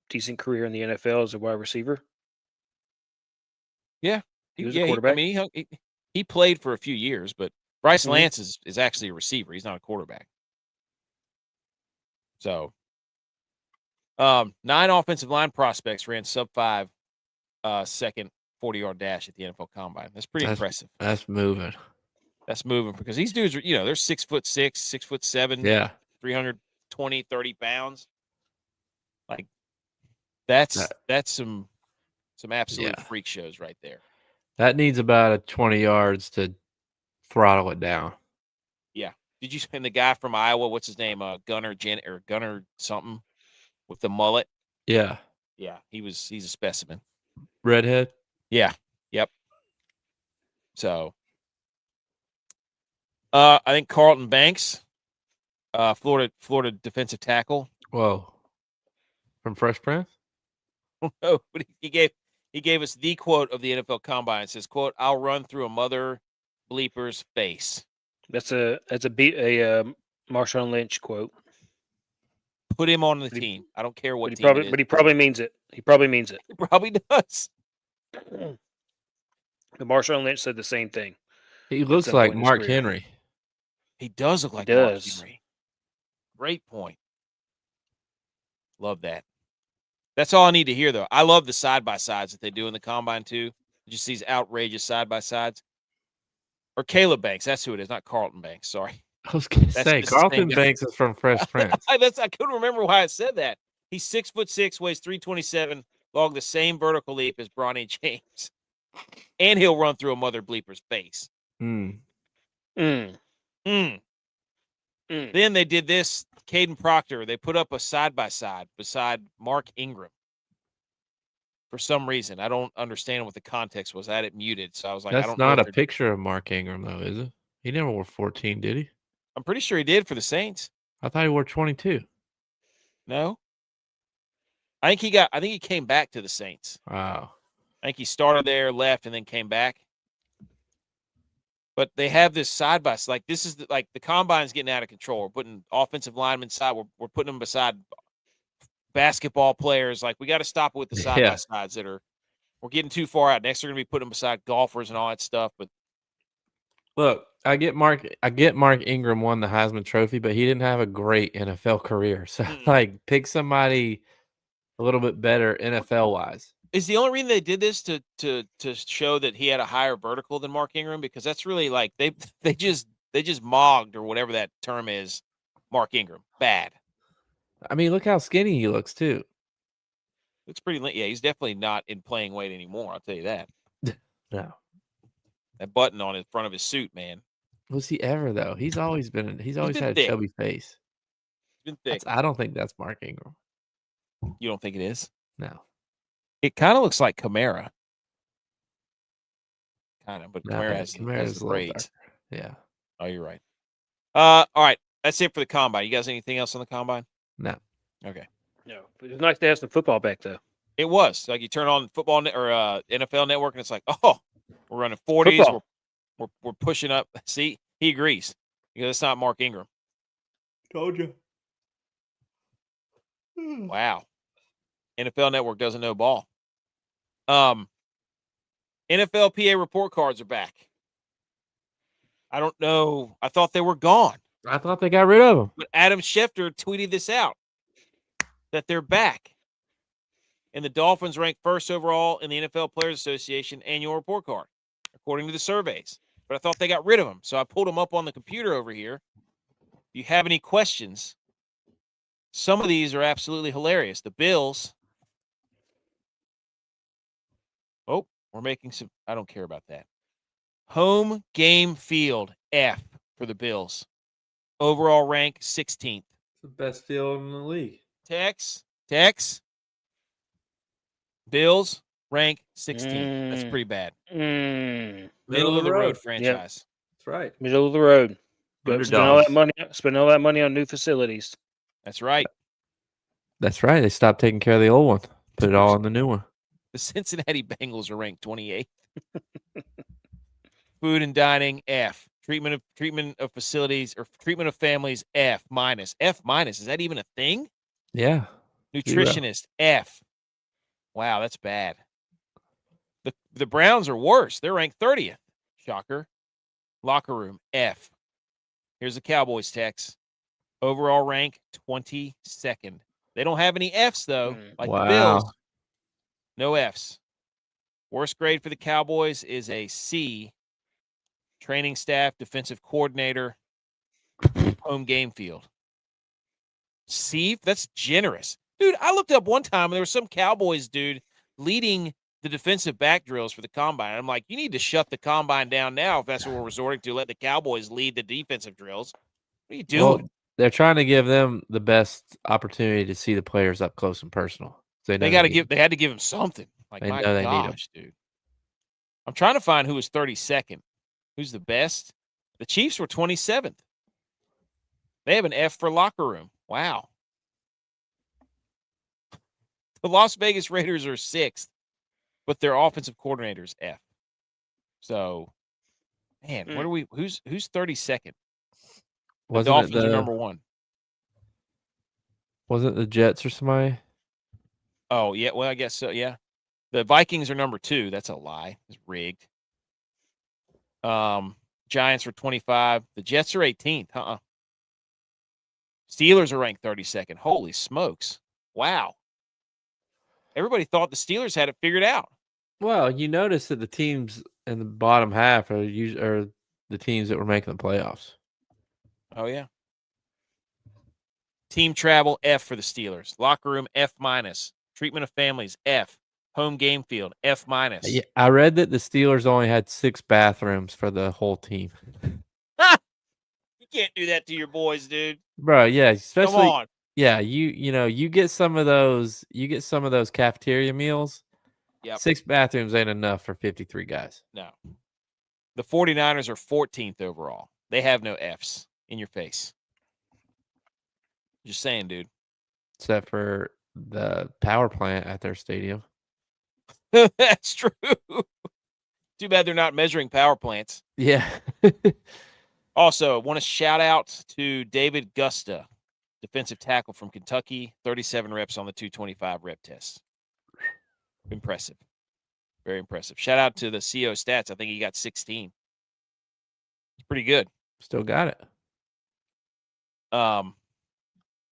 decent career in the NFL as a wide receiver. Yeah. He was a quarterback. He played for a few years, but Bryce Mhm. Lance is actually a receiver. He's not a quarterback. So, 9 offensive line prospects ran sub-5 second 40-yard dash at the NFL Combine. That's pretty impressive. That's moving. That's moving because these dudes are, they're 6'6", 6'7", Yeah. 320, 30 pounds. Like that's some absolute freak shows right there. That needs about a 20 yards to throttle it down. Yeah. Did you spend the guy from Iowa? What's his name? Gunnar something with the mullet. Yeah. Yeah. He's a specimen. Redhead. Yeah. Yep. So, I think Carlton Banks, Florida defensive tackle. Whoa. From Fresh Prince? No, but he gave us the quote of the NFL Combine. It says, "Quote: I'll run through a mother bleeper's face." That's a Marshawn Lynch quote. Put him on the team. I don't care what But team it is. But he probably means it. He probably means it. He probably does. The Marshawn Lynch said the same thing. He looks like Mark Henry. He does look like Mark Henry. Great point. Love that. That's all I need to hear, though. I love the side-by-sides that they do in the Combine, too. Just these outrageous side-by-sides. Or Caleb Banks. That's who it is, not Carlton Banks. Sorry. I was going to say, Carlton Banks is from Fresh Prince. I couldn't remember why I said that. He's 6'6", weighs 327, logged the same vertical leap as Bronny James. And he'll run through a mother bleeper's face. Then they did this. Caden Proctor, they put up a side-by-side beside Mark Ingram. For some reason. I don't understand what the context was. I had it muted, so I was like, That's I don't know. That's not a picture of Mark Ingram, though, is it? He never wore 14, did he? I'm pretty sure he did for the Saints. I thought he wore 22. No. I think he came back to the Saints. Wow. I think he started there, left, and then came back. But they have this side by side. Like this is the Combine's getting out of control. We're putting offensive linemen side. We're putting them beside basketball players. Like we got to stop it with the side by sides we're getting too far out. Next, they're going to be putting them beside golfers and all that stuff. But look, I get Mark Ingram won the Heisman Trophy, but he didn't have a great NFL career. So pick somebody a little bit better NFL wise. Is the only reason they did this to show that he had a higher vertical than Mark Ingram? Because that's really like they just mogged or whatever that term is, Mark Ingram. Bad. I mean, look how skinny he looks too. It's pretty. Yeah, he's definitely not in playing weight anymore. I'll tell you that. No. That button on the front of his suit, man. Was he ever though? He's always had a chubby face. He's been thick. I don't think that's Mark Ingram. You don't think it is? No. It kind of looks like Kamara. Kind of, but Kamara has the braids. Yeah. Oh, you're right. All right. That's it for the Combine. You guys anything else on the Combine? No. Okay. No. But it's nice to have some football back, though. It was. Like you turn on football or NFL Network, and it's like, oh, we're running 40s. We're pushing up. See, he agrees. Because it's not Mark Ingram. Told you. Wow. NFL Network doesn't know ball. NFLPA report cards are back. I don't know. I thought they were gone. I thought they got rid of them. But Adam Schefter tweeted this out, that they're back. And the Dolphins ranked first overall in the NFL Players Association annual report card, according to the surveys. But I thought they got rid of them. So I pulled them up on the computer over here. If you have any questions, some of these are absolutely hilarious. The Bills. Oh, we're making some. I don't care about that. Home game field, F for the Bills. Overall rank, 16th. It's the best field in the league. Tex. Bills, rank 16th. That's pretty bad. Middle of the road franchise. That's right. Middle of the road. Go spend all that Underdogs. money. Spend all that money on new facilities. That's right. That's right. They stopped taking care of the old one. Put it all in the new one. The Cincinnati Bengals are ranked 28th. Food and dining, F. Treatment of facilities or treatment of families, F minus. F minus. Is that even a thing? Yeah. Nutritionist, F. Wow, that's bad. The Browns are worse. They're ranked 30th. Shocker. Locker room, F. Here's the Cowboys, Tex. Overall rank, 22nd. They don't have any Fs, though, like the Bills. No Fs. Worst grade for the Cowboys is a C. Training staff, defensive coordinator, home game field. C? That's generous. Dude, I looked up one time and there was some Cowboys dude leading the defensive back drills for the combine. I'm like, you need to shut the combine down now if that's what we're resorting to. Let the Cowboys lead the defensive drills. What are you doing? Well, they're trying to give them the best opportunity to see the players up close and personal. They had to give them something. Like, my gosh, dude. I'm trying to find who was 32nd. Who's the best? The Chiefs were 27th. They have an F for locker room. Wow. The Las Vegas Raiders are 6th, but their offensive coordinator's F. So, man, what are we? Who's 32nd? The Dolphins are number 1. Wasn't the Jets or somebody? Oh, yeah. Well, I guess so, yeah. The Vikings are number 2. That's a lie. It's rigged. Giants are 25. The Jets are 18th. Steelers are ranked 32nd. Holy smokes. Wow. Everybody thought the Steelers had it figured out. Well, you notice that the teams in the bottom half are the teams that were making the playoffs. Oh, yeah. Team travel, F for the Steelers. Locker room, F minus. Treatment of families, F. Home game field, F minus. Yeah, I read that the Steelers only had 6 bathrooms for the whole team. You can't do that to your boys, dude. Bro, yeah, especially come on. Yeah, you get some of those cafeteria meals. Yep. 6 bathrooms ain't enough for 53 guys. No. The 49ers are 14th overall. They have no Fs. In your face. Just saying, dude. Except for the power plant at their stadium. That's true. Too bad they're not measuring power plants. Yeah. Also, I want to shout out to David Gusta, defensive tackle from Kentucky, 37 reps on the 225 rep test. Impressive. Very impressive. Shout out to the CO stats. I think he got 16. It's pretty good. Still got it.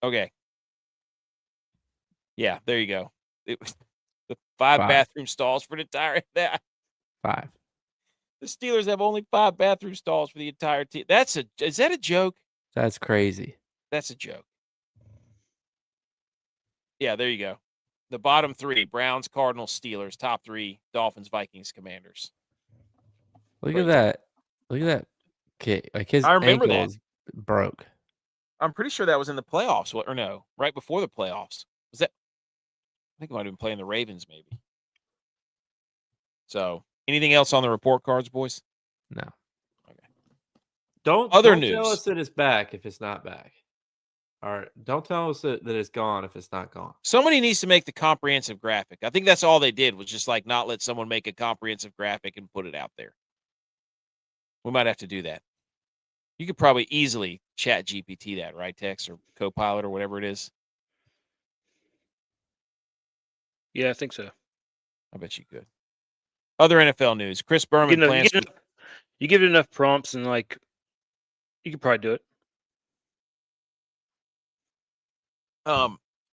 Okay. Yeah, there you go. It was the 5 bathroom stalls for the entire that. 5. The Steelers have only 5 bathroom stalls for the entire team. Is that a joke? That's crazy. That's a joke. Yeah, there you go. The bottom 3, Browns, Cardinals, Steelers. Top 3, Dolphins, Vikings, Commanders. Look at that. Look at that kid. Like his ankle is broke. I'm pretty sure that was in the playoffs, or no, right before the playoffs. Was that? I think it might have been playing the Ravens, maybe. So, anything else on the report cards, boys? No. Okay. Don't tell us that it's back if it's not back. All right. Don't tell us that it's gone if it's not gone. Somebody needs to make the comprehensive graphic. I think that's all they did was just like not let someone make a comprehensive graphic and put it out there. We might have to do that. You could probably easily chat GPT that, right, Tex, or Copilot or whatever it is? Yeah, I think so. I bet you could. Other NFL news. Chris Berman plans... You give it enough prompts and, like, you could probably do it.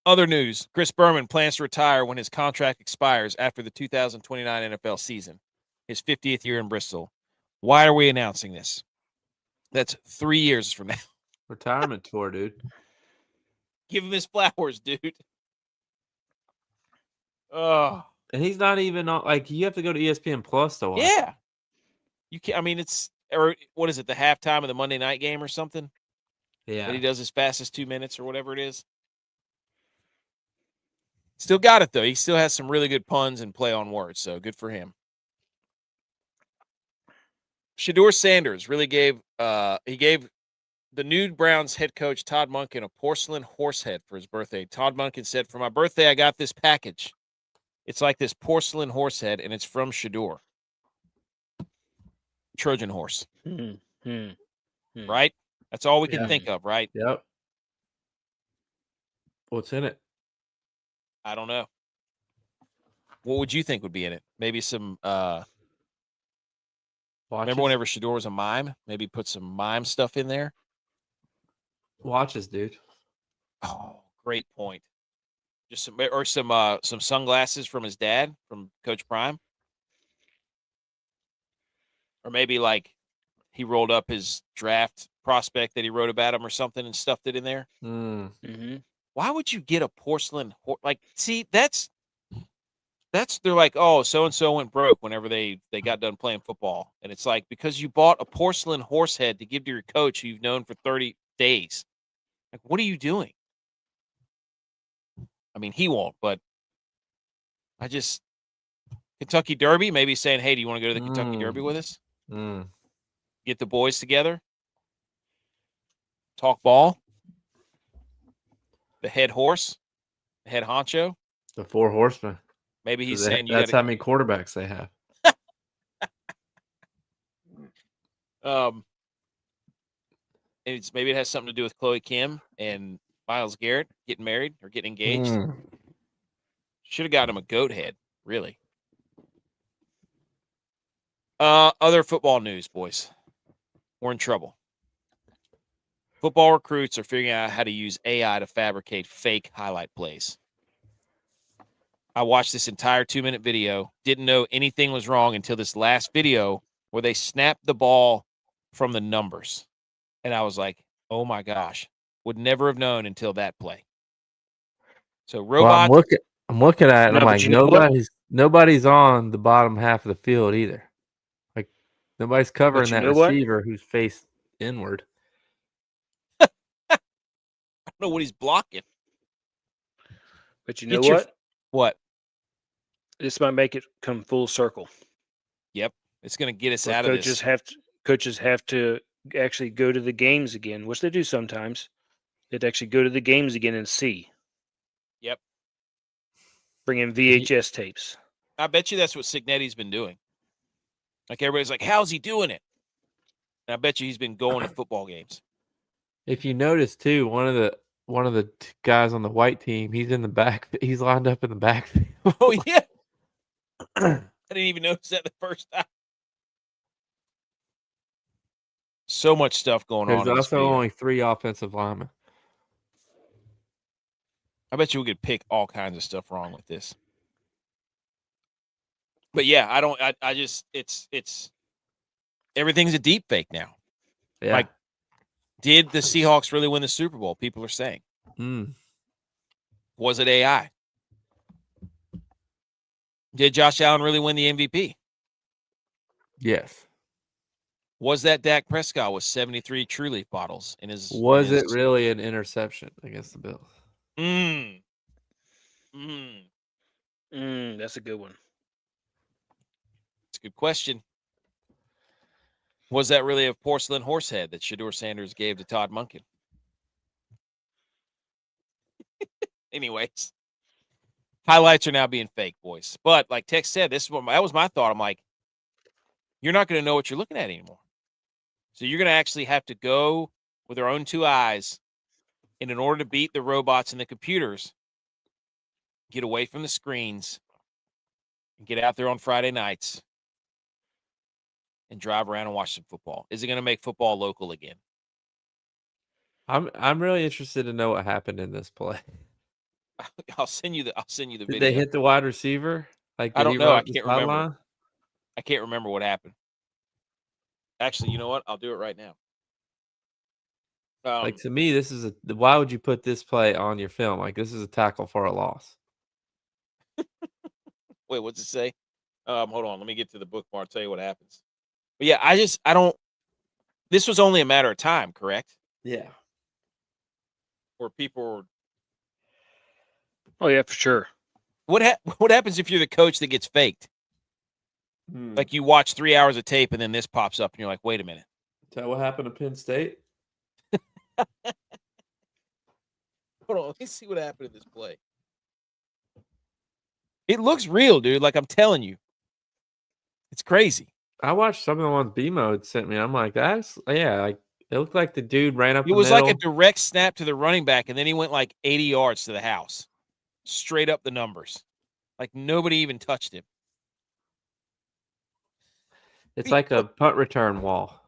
Other news. Chris Berman plans to retire when his contract expires after the 2029 NFL season, his 50th year in Bristol. Why are we announcing this? That's 3 years from now. Retirement tour, dude. Give him his flowers, dude. Oh. And he's not even on, like, you have to go to ESPN Plus to watch. Yeah. You can't. I mean, or what is it? The halftime of the Monday night game or something Yeah. that he does as fast as 2 minutes or whatever it is. Still got it though. He still has some really good puns and play on words. So good for him. Shedeur Sanders really gave the new Browns head coach Todd Monken a porcelain horse head for his birthday. Todd Monken said, "For my birthday, I got this package. It's like this porcelain horse head, and it's from Shedeur. Trojan horse. Right? That's all we can think of, right? Yep. What's in it? I don't know. What would you think would be in it? Maybe some remember whenever Shedeur was a mime? Maybe put some mime stuff in there. Watches, dude. Oh, great point. Just some sunglasses from his dad, from Coach Prime. Or maybe like he rolled up his draft prospect that he wrote about him or something and stuffed it in there. Mm-hmm. Why would you get a porcelain horse? Like, see, that's they're like, oh, so and so went broke whenever they got done playing football, and it's like because you bought a porcelain horse head to give to your coach who you've known for 30 days. Like, what are you doing? I mean, he won't, but I just Kentucky Derby, maybe saying, hey, do you want to go to the Kentucky Derby with us? Get the boys together, talk ball. The head horse, the head honcho, the 4 horsemen. Maybe he's saying that's how many quarterbacks they have. Maybe it has something to do with Chloe Kim and Myles Garrett getting married or getting engaged. Should have got him a goat head, really. Other football news, boys. We're in trouble. Football recruits are figuring out how to use AI to fabricate fake highlight plays. I watched this entire 2-minute video, didn't know anything was wrong until this last video where they snapped the ball from the numbers. And I was like, oh my gosh, would never have known until that play. So robots. Well, I'm looking at it and I'm like, nobody's on the bottom half of the field either. Like nobody's covering that receiver who's faced inward. I don't know what he's blocking. But you know what? What? This might make it come full circle. Yep. It's going to get us out of this. Coaches have to actually go to the games again, which they do sometimes. They'd actually go to the games again and see. Yep. Bring in VHS tapes. I bet you that's what Cignetti's been doing. Like everybody's like, how's he doing it? And I bet you he's been going to football games. If you notice too, one of the guys on the white team, he's in the back. He's lined up in the backfield. Oh yeah. I didn't even notice that the first time. So much stuff going on. There's also only 3 offensive linemen. I bet you we could pick all kinds of stuff wrong with this. But yeah, I just it's everything's a deep fake now. Yeah. Like, did the Seahawks really win the Super Bowl? People are saying. Was it AI? Did Josh Allen really win the MVP? Yes. Was that Dak Prescott with 73 True Leaf bottles in his? Was it really an interception against the Bills? That's a good one. It's a good question. Was that really a porcelain horse head that Shedeur Sanders gave to Todd Monken? Anyways, highlights are now being fake, boys. But like Tex said, that was my thought. I'm like, you're not going to know what you're looking at anymore. So you're going to actually have to go with our own 2 eyes, and in order to beat the robots and the computers, get away from the screens and get out there on Friday nights and drive around and watch some football. Is it going to make football local again? I'm really interested to know what happened in this play. I'll send you the video. Did they hit the wide receiver? Like, I don't know. I can't remember. I can't remember what happened. Actually, you know what? I'll do it right now. Like, to me, this is why would you put this play on your film? Like, this is a tackle for a loss. Wait, what's it say? Hold on. Let me get to the bookmark. I'll tell you what happens. But yeah, I don't. This was only a matter of time, correct? Yeah. Where people were. Oh yeah, for sure. What happens if you're the coach that gets faked? Like you watch 3 hours of tape and then this pops up and you're like, wait a minute. Is that what happened to Penn State? Hold on, let me see what happened in this play. It looks real, dude. Like I'm telling you. It's crazy. I watched some of the ones B-Mode sent me. I'm like, that's like it looked like the dude ran up It the was middle. like a direct snap to the running back, and then he went like 80 yards to the house. Straight up the numbers. Like nobody even touched him. It's like a punt return wall.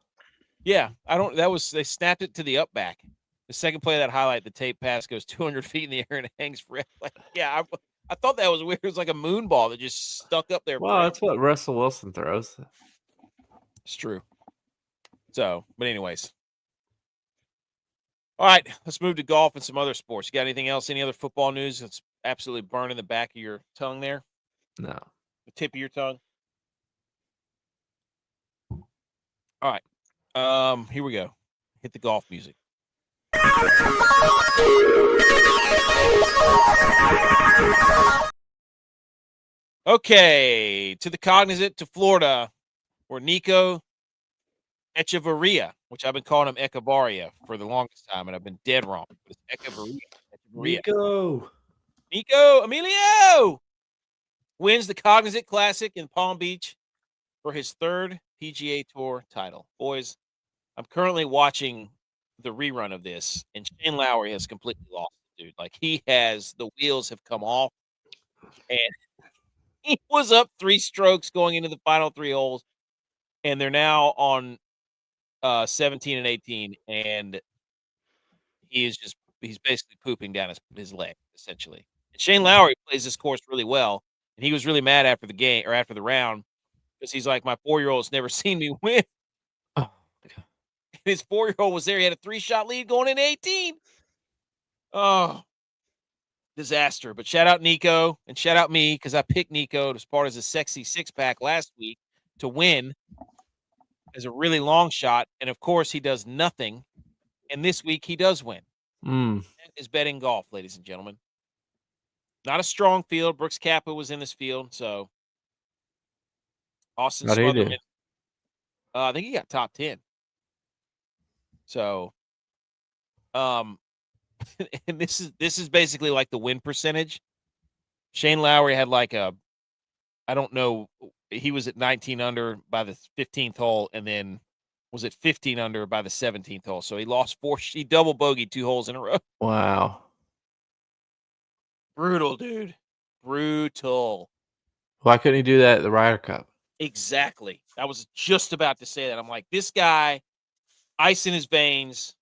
Yeah, they snapped it to the up back. The second play of that highlight, the tape pass goes 200 feet in the air and it hangs forever. Like, yeah, I thought that was weird. It was like a moon ball that just stuck up there. Well, forever. that's what Russell Wilson throws. It's true. So, but anyways. All right, let's move to golf and some other sports. You got anything else? Any other football news that's absolutely burning the back of your tongue there? No. The tip of your tongue? All right. Here we go. Hit the golf music. Okay, to the Cognizant, to Florida, where Nico Echavarria, which I've been calling him Echavarria for the longest time, and I've been dead wrong. It's Echavarria. Nico Emilio wins the Cognizant Classic in Palm Beach for his third PGA Tour title. Boys, I'm currently watching the rerun of this, and Shane Lowry has completely lost it, dude. Like the wheels have come off, and he was up 3 strokes going into the final 3 holes, and they're now on 17 and 18, and he's basically pooping down his leg, essentially. And Shane Lowry plays this course really well, and he was really mad after the game or after the round because he's like, my 4-year-old's never seen me win. Oh, And his 4-year-old was there. He had a 3-shot lead going into 18. Oh, disaster. But shout out Nico and shout out me because I picked Nico as part of a sexy 6-pack last week to win as a really long shot. And of course, he does nothing. And this week, he does win. That is betting golf, ladies and gentlemen. Not a strong field. Brooks Kappa was in this field. So, Austin Smotherman, I think he got top 10. So, and this is basically like the win percentage. Shane Lowry had like I don't know, he was at 19 under by the 15th hole, and then was at 15 under by the 17th hole. So he lost 4. He double bogeyed 2 holes in a row. wow. Brutal, dude. Brutal. Why couldn't he do that at the Ryder Cup? Exactly. I was just about to say that. I'm like, this guy, ice in his veins.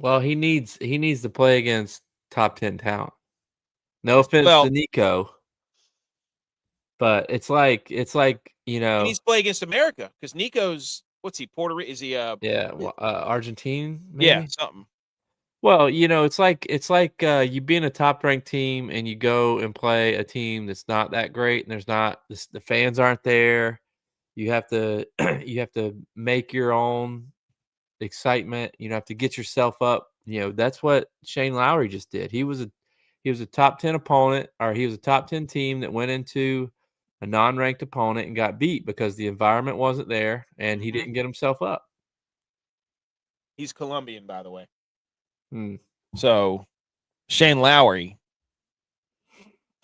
Well, he needs to play against top 10 talent. No offense to Nico, but it's like he needs to play against America because Nico's what's he? Puerto Rico? Is he Argentine? Maybe? Yeah, something. Well, it's like you being a top ranked team and you go and play a team that's not that great and there's not the fans aren't there. You have to make your own excitement. You have to get yourself up. That's what Shane Lowry just did. He was a top 10 opponent, or he was a top 10 team that went into a non-ranked opponent and got beat because the environment wasn't there and he didn't get himself up. He's Colombian, by the way. Hmm. So Shane Lowry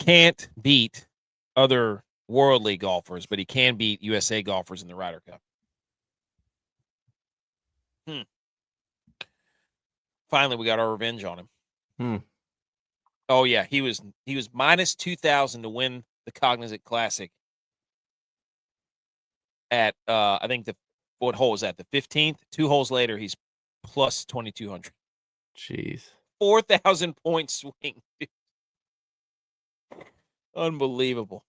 can't beat other worldly golfers, but he can beat USA golfers in the Ryder Cup. Finally, we got our revenge on him. Oh yeah, he was minus 2,000 to win the Cognizant Classic at I think what hole is that? The 15th. 2 holes later, he's plus 2,200. Jeez, 4,000 point swing. Unbelievable.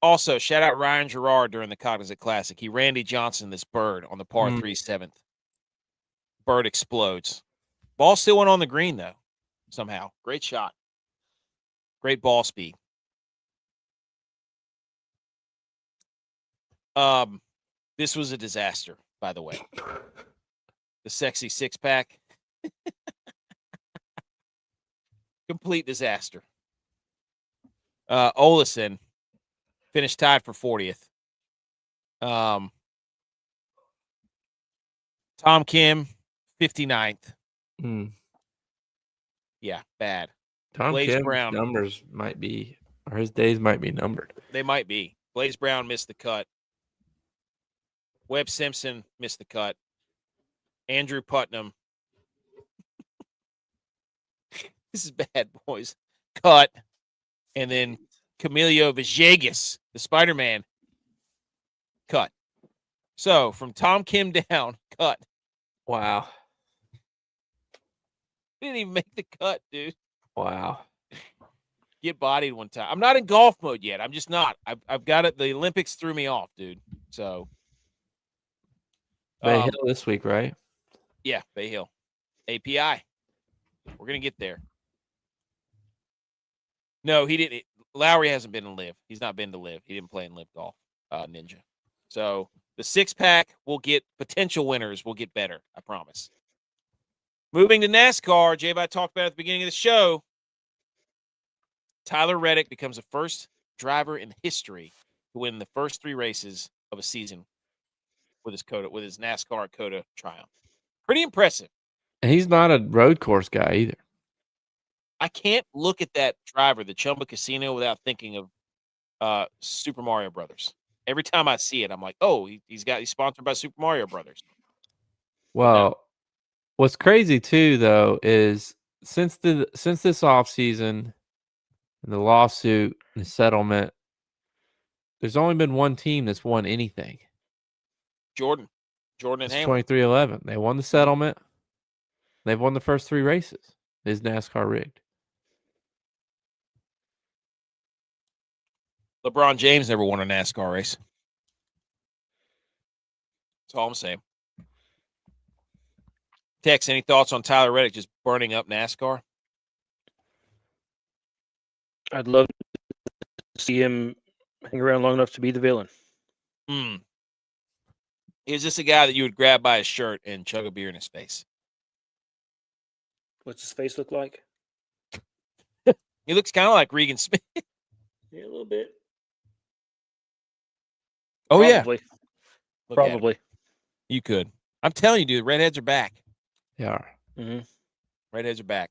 Also, shout out Ryan Gerard during the Cognizant Classic. He Randy Johnson this bird on the par 3 7th. Bird explodes. Ball still went on the green though. Somehow, great shot. Great ball speed. This was a disaster, by the way. The sexy six-pack. Complete disaster. Olesen finished tied for 40th. Tom Kim, 59th. Yeah, bad. Tom Blaze Kim's Brown. numbers might be, or his days might be numbered. They might be. Blaze Brown missed the cut. Webb Simpson missed the cut. Andrew Putnam. This is bad, boys. Cut. And then Camilo Villegas, the Spider-Man, cut. So from Tom Kim down, cut. Wow. Didn't even make the cut, dude. Wow. Get bodied one time. I'm not in golf mode yet. I'm just not. I've got it. The Olympics threw me off, dude. So Bay Hill this week, right? Yeah, Bay Hill. API. We're gonna get there. No, he didn't. Lowry hasn't been in Live. He's not been to Live. He didn't play in Live Golf, Ninja. So the six-pack will get potential winners. Will get better. I promise. Moving to NASCAR, J-Bot talked about at the beginning of the show. Tyler Reddick becomes the first driver in history to win the first 3 races of a season with his NASCAR COTA triumph. Pretty impressive. And he's not a road course guy either. I can't look at that driver, the Chumba Casino, without thinking of Super Mario Brothers. Every time I see it, I'm like, oh, he's sponsored by Super Mario Brothers. Well, what's crazy too, though, is since this offseason and the lawsuit and the settlement, there's only been one team that's won anything. Jordan and It's Hamlin. 23-11. They won the settlement. They've won the first 3 races. Is NASCAR rigged? LeBron James never won a NASCAR race. That's all I'm saying. Tex, any thoughts on Tyler Reddick just burning up NASCAR? I'd love to see him hang around long enough to be the villain. Is this a guy that you would grab by his shirt and chug a beer in his face? What's his face look like? He looks kind of like Regan Smith. Yeah, a little bit. Oh, Probably. yeah. Probably. You could. I'm telling you, dude, redheads are back. They are. Mm-hmm. Redheads are back.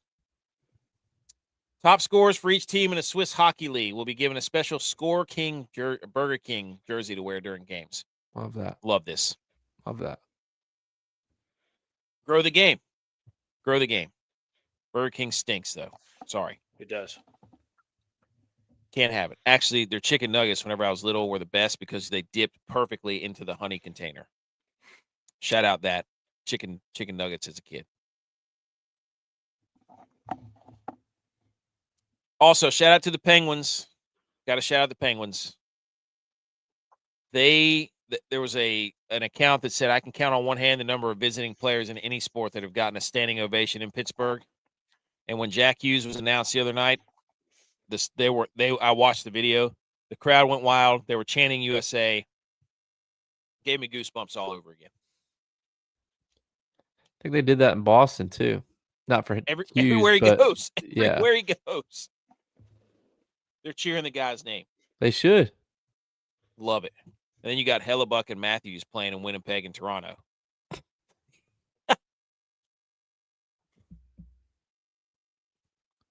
Top scores for each team in a Swiss Hockey League will be given a special Score King Burger King jersey to wear during games. Love that. Love this. Love that. Grow the game. Grow the game. Burger King stinks, though. Sorry. It does. Can't have it. Actually, their chicken nuggets, whenever I was little, were the best because they dipped perfectly into the honey container. Shout out that chicken nuggets as a kid. Also, shout out to the Penguins. Got to shout out the Penguins. There was an account that said, I can count on one hand the number of visiting players in any sport that have gotten a standing ovation in Pittsburgh. And when Jack Hughes was announced the other night, I watched the video. The crowd went wild. They were chanting USA. Gave me goosebumps all over again. I think they did that in Boston too. Not for Hughes, everywhere he goes. Yeah. Everywhere he goes. They're cheering the guy's name. They should. Love it. And then you got Hellebuck and Matthews playing in Winnipeg and Toronto.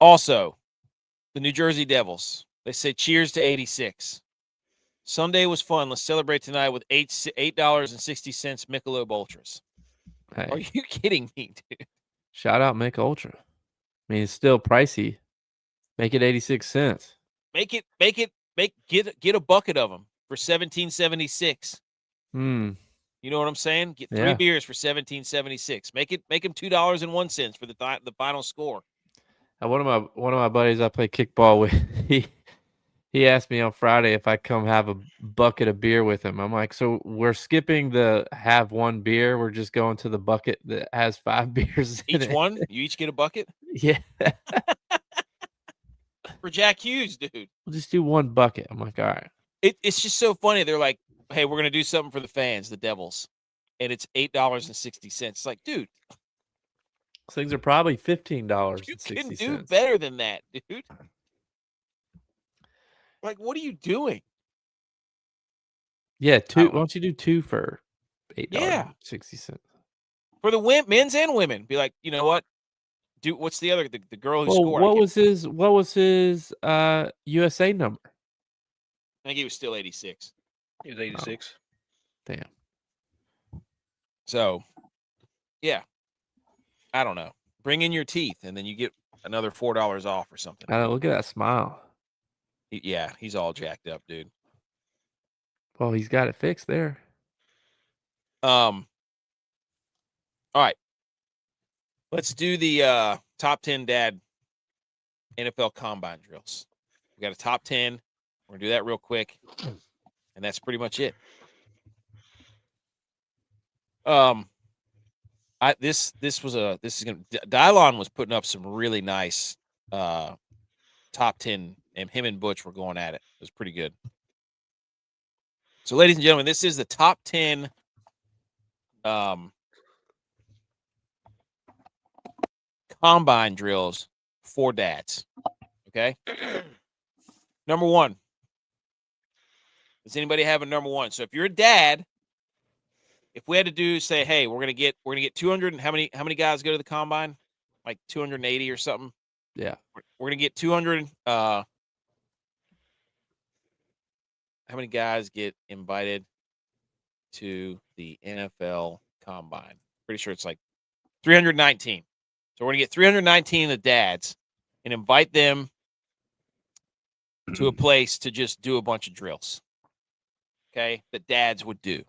Also, the New Jersey Devils. They say cheers to 86. Sunday was fun. Let's celebrate tonight with $8.60 Michelob Ultras. Hey, Are you kidding me, dude? shout out Mick Ultra. I mean, it's still pricey. Make it 86 cents. Get a bucket of them for $17.76. You know what I'm saying? Get 3 beers for $17.76. Make them $2.01 for the final score. One of my buddies I play kickball with, he asked me on Friday if I come have a bucket of beer with him. I'm like, so we're skipping the have one beer. We're just going to the bucket that has 5 beers in each it. one? You each get a bucket? Yeah. For Jack Hughes, dude. We'll just do one bucket. I'm like, all right. It's just so funny. They're like, hey, we're gonna do something for the fans, the Devils, and it's $8.60. It's like, dude, These things are probably you $15.60. can do better than that, dude. Like, what are you doing? Yeah, I two. don't Why know. don't you do two for Yeah, $8.60? for the men's and women. Be like, you know what? What's the other the girl who Well, scored? what was his USA number? I think he was still 86. He was 86. Damn. So, yeah, I don't know. Bring in your teeth, and then you get another $4 off or something. Look at that smile. Yeah, he's all jacked up, dude. Well, he's got it fixed there. All right. Let's do the top 10 dad NFL combine drills. We got a top 10. We're gonna do that real quick, and that's pretty much it. Dylon was putting up some really nice top 10, and him and Butch were going at it. It was pretty good. So, ladies and gentlemen, this is the top 10 combine drills for dads. Okay. Number one. Does anybody have a number one? So if you're a dad, if we had to say, hey, we're gonna get 200, and how many guys go to the combine? Like 280 or something. Yeah. We're gonna get 200. How many guys get invited to the NFL combine? Pretty sure it's like 319. So we're gonna get 319 of the dads and invite them to a place to just do a bunch of drills. Okay, that dads would do.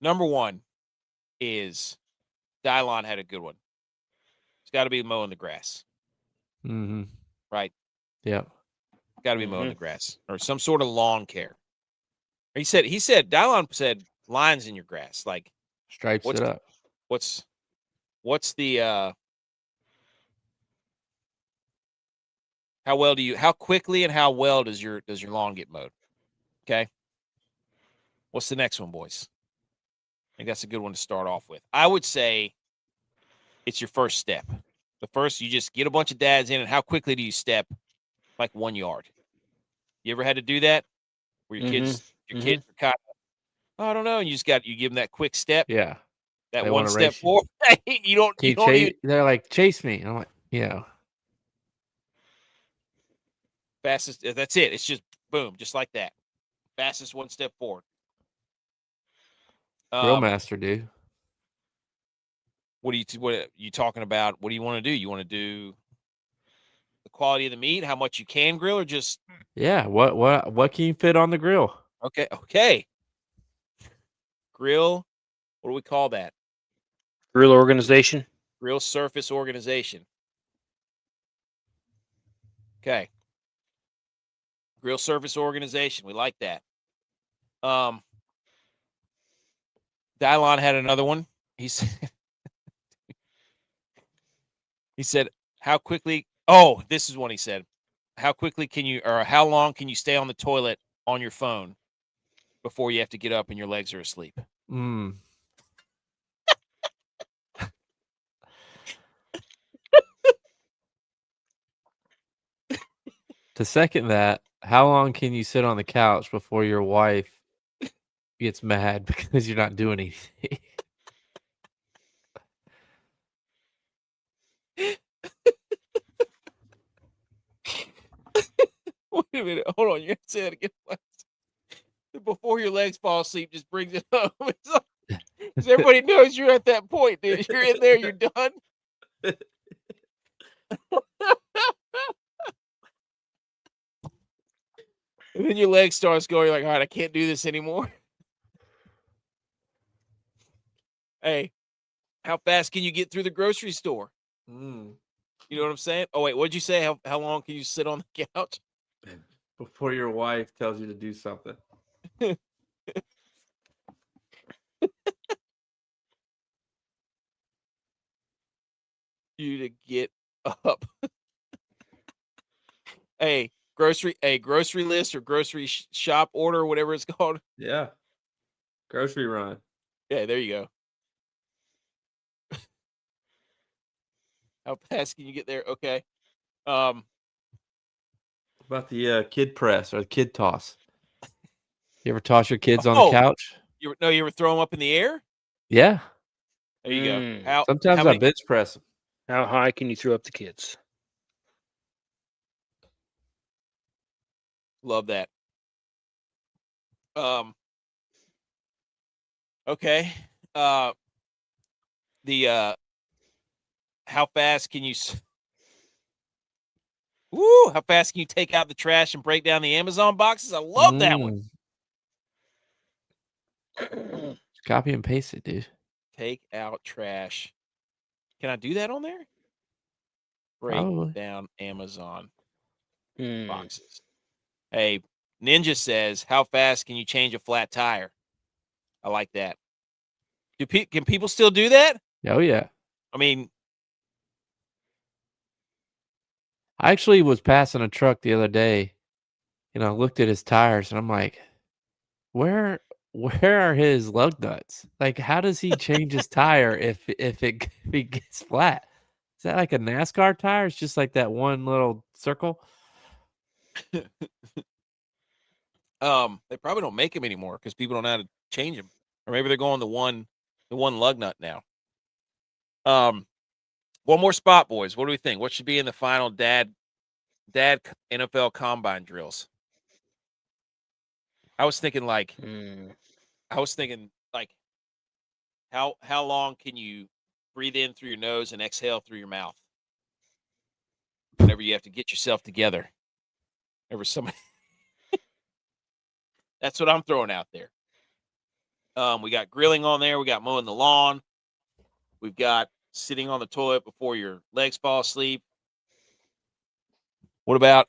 Number one is Dylon had a good one. It's got to be mowing the grass. Mm-hmm. Right? Yeah. Got to be mowing the grass or some sort of lawn care. He said Dylon said lines in your grass, like stripes it up. What's the how quickly and how well does your lawn get mowed? Okay. What's the next one, boys? I think that's a good one to start off with. I would say it's your first step. The first, you just get a bunch of dads in, and how quickly do you step? Like 1 yard. You ever had to do that? Where your kids are kind of, I don't know. You give them that quick step. Yeah. That they one step forward. you don't even. They're like, chase me. And I'm like, yeah. Fastest. That's it. It's just boom, just like that. Fastest one step forward. Grill master, dude. What are you talking about? What do you want to do? You want to do the quality of the meat, how much you can grill, or just what can you fit on the grill? Okay. Grill. What do we call that? Grill organization. Grill surface organization. Okay. Grill surface organization. We like that. Dylon had another one. He said, how quickly? Oh, this is what he said. How quickly how long can you stay on the toilet on your phone before you have to get up and your legs are asleep? To second that, how long can you sit on the couch before your wife gets mad because you're not doing anything? Wait a minute. Hold on. You have to say that again. Before your legs fall asleep, just brings it home. Because everybody knows you're at that point, dude. You're in there. You're done. And then your leg starts going, you're like, all right, I can't do this anymore. Hey, how fast can you get through the grocery store? You know what I'm saying? Oh, wait, what'd you say? How long can you sit on the couch? Before your wife tells you to do something. You to get up. Hey, grocery list or grocery shop order, or whatever it's called. Yeah. Grocery run. Yeah, there you go. How fast can you get there? Okay. About the kid press or the kid toss. You ever toss your kids on the couch? You ever throw them up in the air? Yeah. There you go. Sometimes I bench press them. How high can you throw up the kids? Love that. Okay. How fast can you? How fast can you take out the trash and break down the Amazon boxes? I love that one. Copy and paste it, dude. Take out trash. Can I do that on there? Break Probably. down Amazon boxes. Hey, Ninja says, how fast can you change a flat tire? I like that. Can people still do that? Oh, yeah. I mean, I actually was passing a truck the other day, and I looked at his tires, and I'm like, where are his lug nuts? Like, how does he change his tire if he gets flat? Is that like a NASCAR tire? It's just like that one little circle. They probably don't make them anymore because people don't know how to change them, or maybe they're going the one lug nut now. One more spot, boys. What do we think? What should be in the final dad NFL combine drills? I was thinking how long can you breathe in through your nose and exhale through your mouth? Whenever you have to get yourself together. That's what I'm throwing out there. We got grilling on there. We got mowing the lawn. We've got sitting on the toilet before your legs fall asleep. What about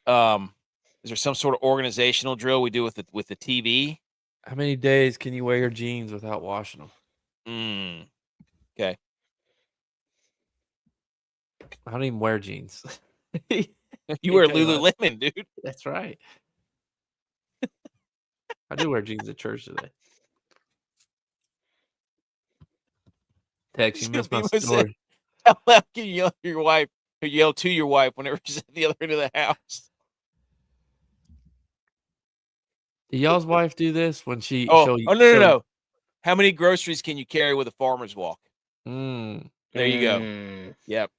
is there some sort of organizational drill we do with the TV? How many days can you wear your jeans without washing them? Okay. I don't even wear jeans. You wear Lululemon, dude. That's right. I do wear jeans at church today. Tex, you missed my story. How loud can you yell at your wife or yell to your wife whenever she's at the other end of the house? Did y'all's wife do this when she? No. How many groceries can you carry with a farmer's walk? There you go. Yep.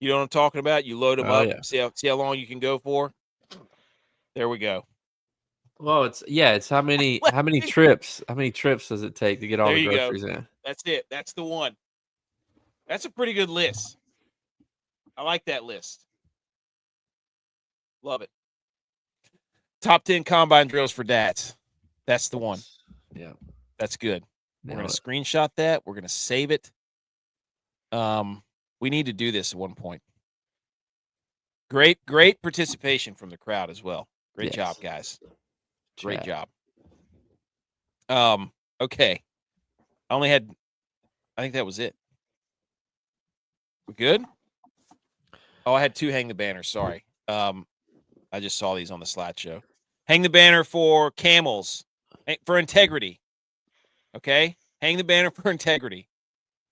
You know what I'm talking about? You load them up. Yeah. See how long you can go for. There we go. Well, it's how many trips? How many trips does it take to get all the groceries in? That's it. That's the one. That's a pretty good list. I like that list. Love it. Top 10 combine drills for dads. That's the one. Yeah. That's good. We're going to screenshot that. We're going to save it. We need to do this at one point. Great participation from the crowd as well. Great job, guys. Great job. Okay. I think that was it. We good? Oh, I had 2 hang the banner. Sorry. I just saw these on the slideshow. Hang the banner for camels, for integrity. Okay? Hang the banner for integrity.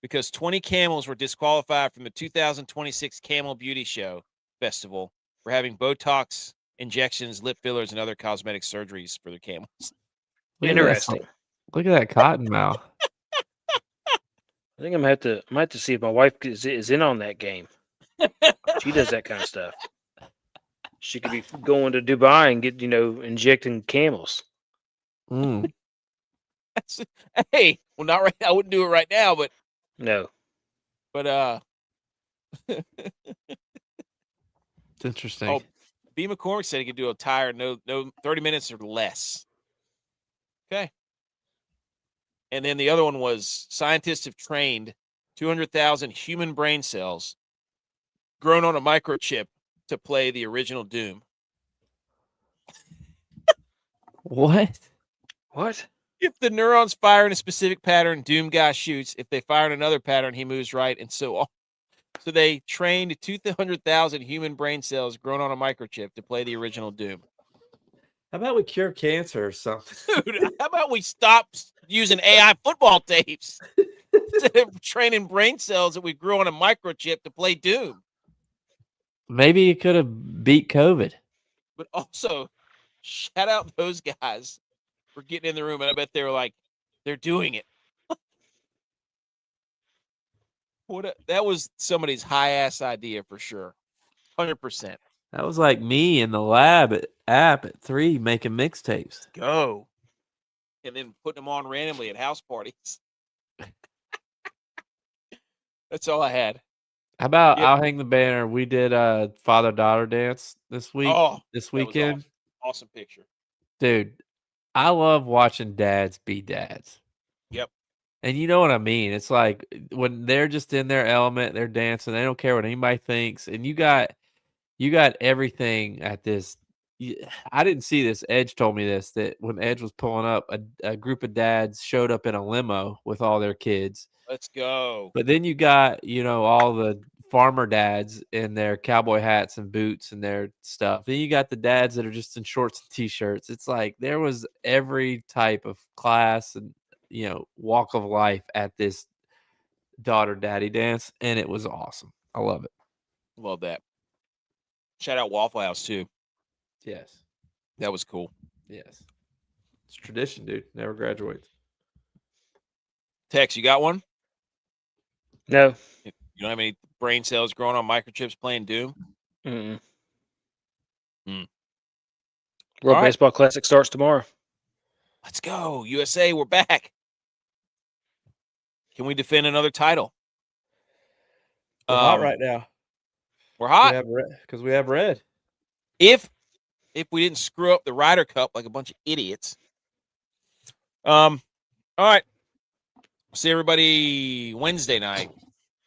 Because 20 camels were disqualified from the 2026 Camel Beauty Show Festival for having Botox injections, lip fillers, and other cosmetic surgeries for their camels. Interesting. Look at that cotton mouth. I think I'm gonna have to see if my wife is in on that game. She does that kind of stuff. She could be going to Dubai and get injecting camels. Hey, well, not right now. I wouldn't do it right now, but no. But it's interesting. Oh, B. McCormick said he could do a tire no 30 minutes or less. Okay. And then the other one was scientists have trained 200,000 human brain cells grown on a microchip to play the original Doom. What? If the neurons fire in a specific pattern, Doom guy shoots. If they fire in another pattern, he moves right, and so on. So they trained 200,000 human brain cells grown on a microchip to play the original Doom. How about we cure cancer or something? Dude, how about we stop using AI football tapes instead of training brain cells that we grew on a microchip to play Doom? Maybe you could have beat COVID. But also, shout out those guys for getting in the room. And I bet they were like, they're doing it. That was somebody's high-ass idea for sure. 100%. That was like me in the lab at 3 making mixtapes. Go. And then putting them on randomly at house parties. That's all I had. How about Yep. I'll hang the banner? We did a father-daughter dance this week. This weekend. Awesome picture. Dude, I love watching dads be dads. Yep. And you know what I mean? It's like when they're just in their element, they're dancing, they don't care what anybody thinks. And you got everything at this. I didn't see this. Edge told me this, that when Edge was pulling up, a group of dads showed up in a limo with all their kids. Let's go. But then you got, all the farmer dads in their cowboy hats and boots and their stuff. Then you got the dads that are just in shorts and t-shirts. It's like there was every type of class and, walk of life at this daughter daddy dance. And it was awesome. I love it. Love that. Shout out Waffle House too. Yes. That was cool. Yes. It's tradition, dude. Never graduates. Tex, you got one? No. You don't have any brain cells growing on microchips playing Doom? Mm-mm. Hmm. World Baseball Classic starts tomorrow. Let's go. USA, we're back. Can we defend another title? We're hot right now. We're hot. Because we have red. If we didn't screw up the Ryder Cup like a bunch of idiots. All right. See everybody Wednesday night.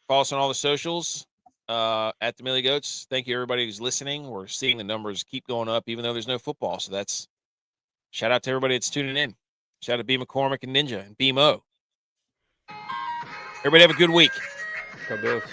Follow us on all the socials at the Millie Goats. Thank you, everybody who's listening. We're seeing the numbers keep going up, even though there's no football. So that's shout out to everybody that's tuning in. Shout out to B. McCormick and Ninja and BMO. Everybody have a good week. Go Bills.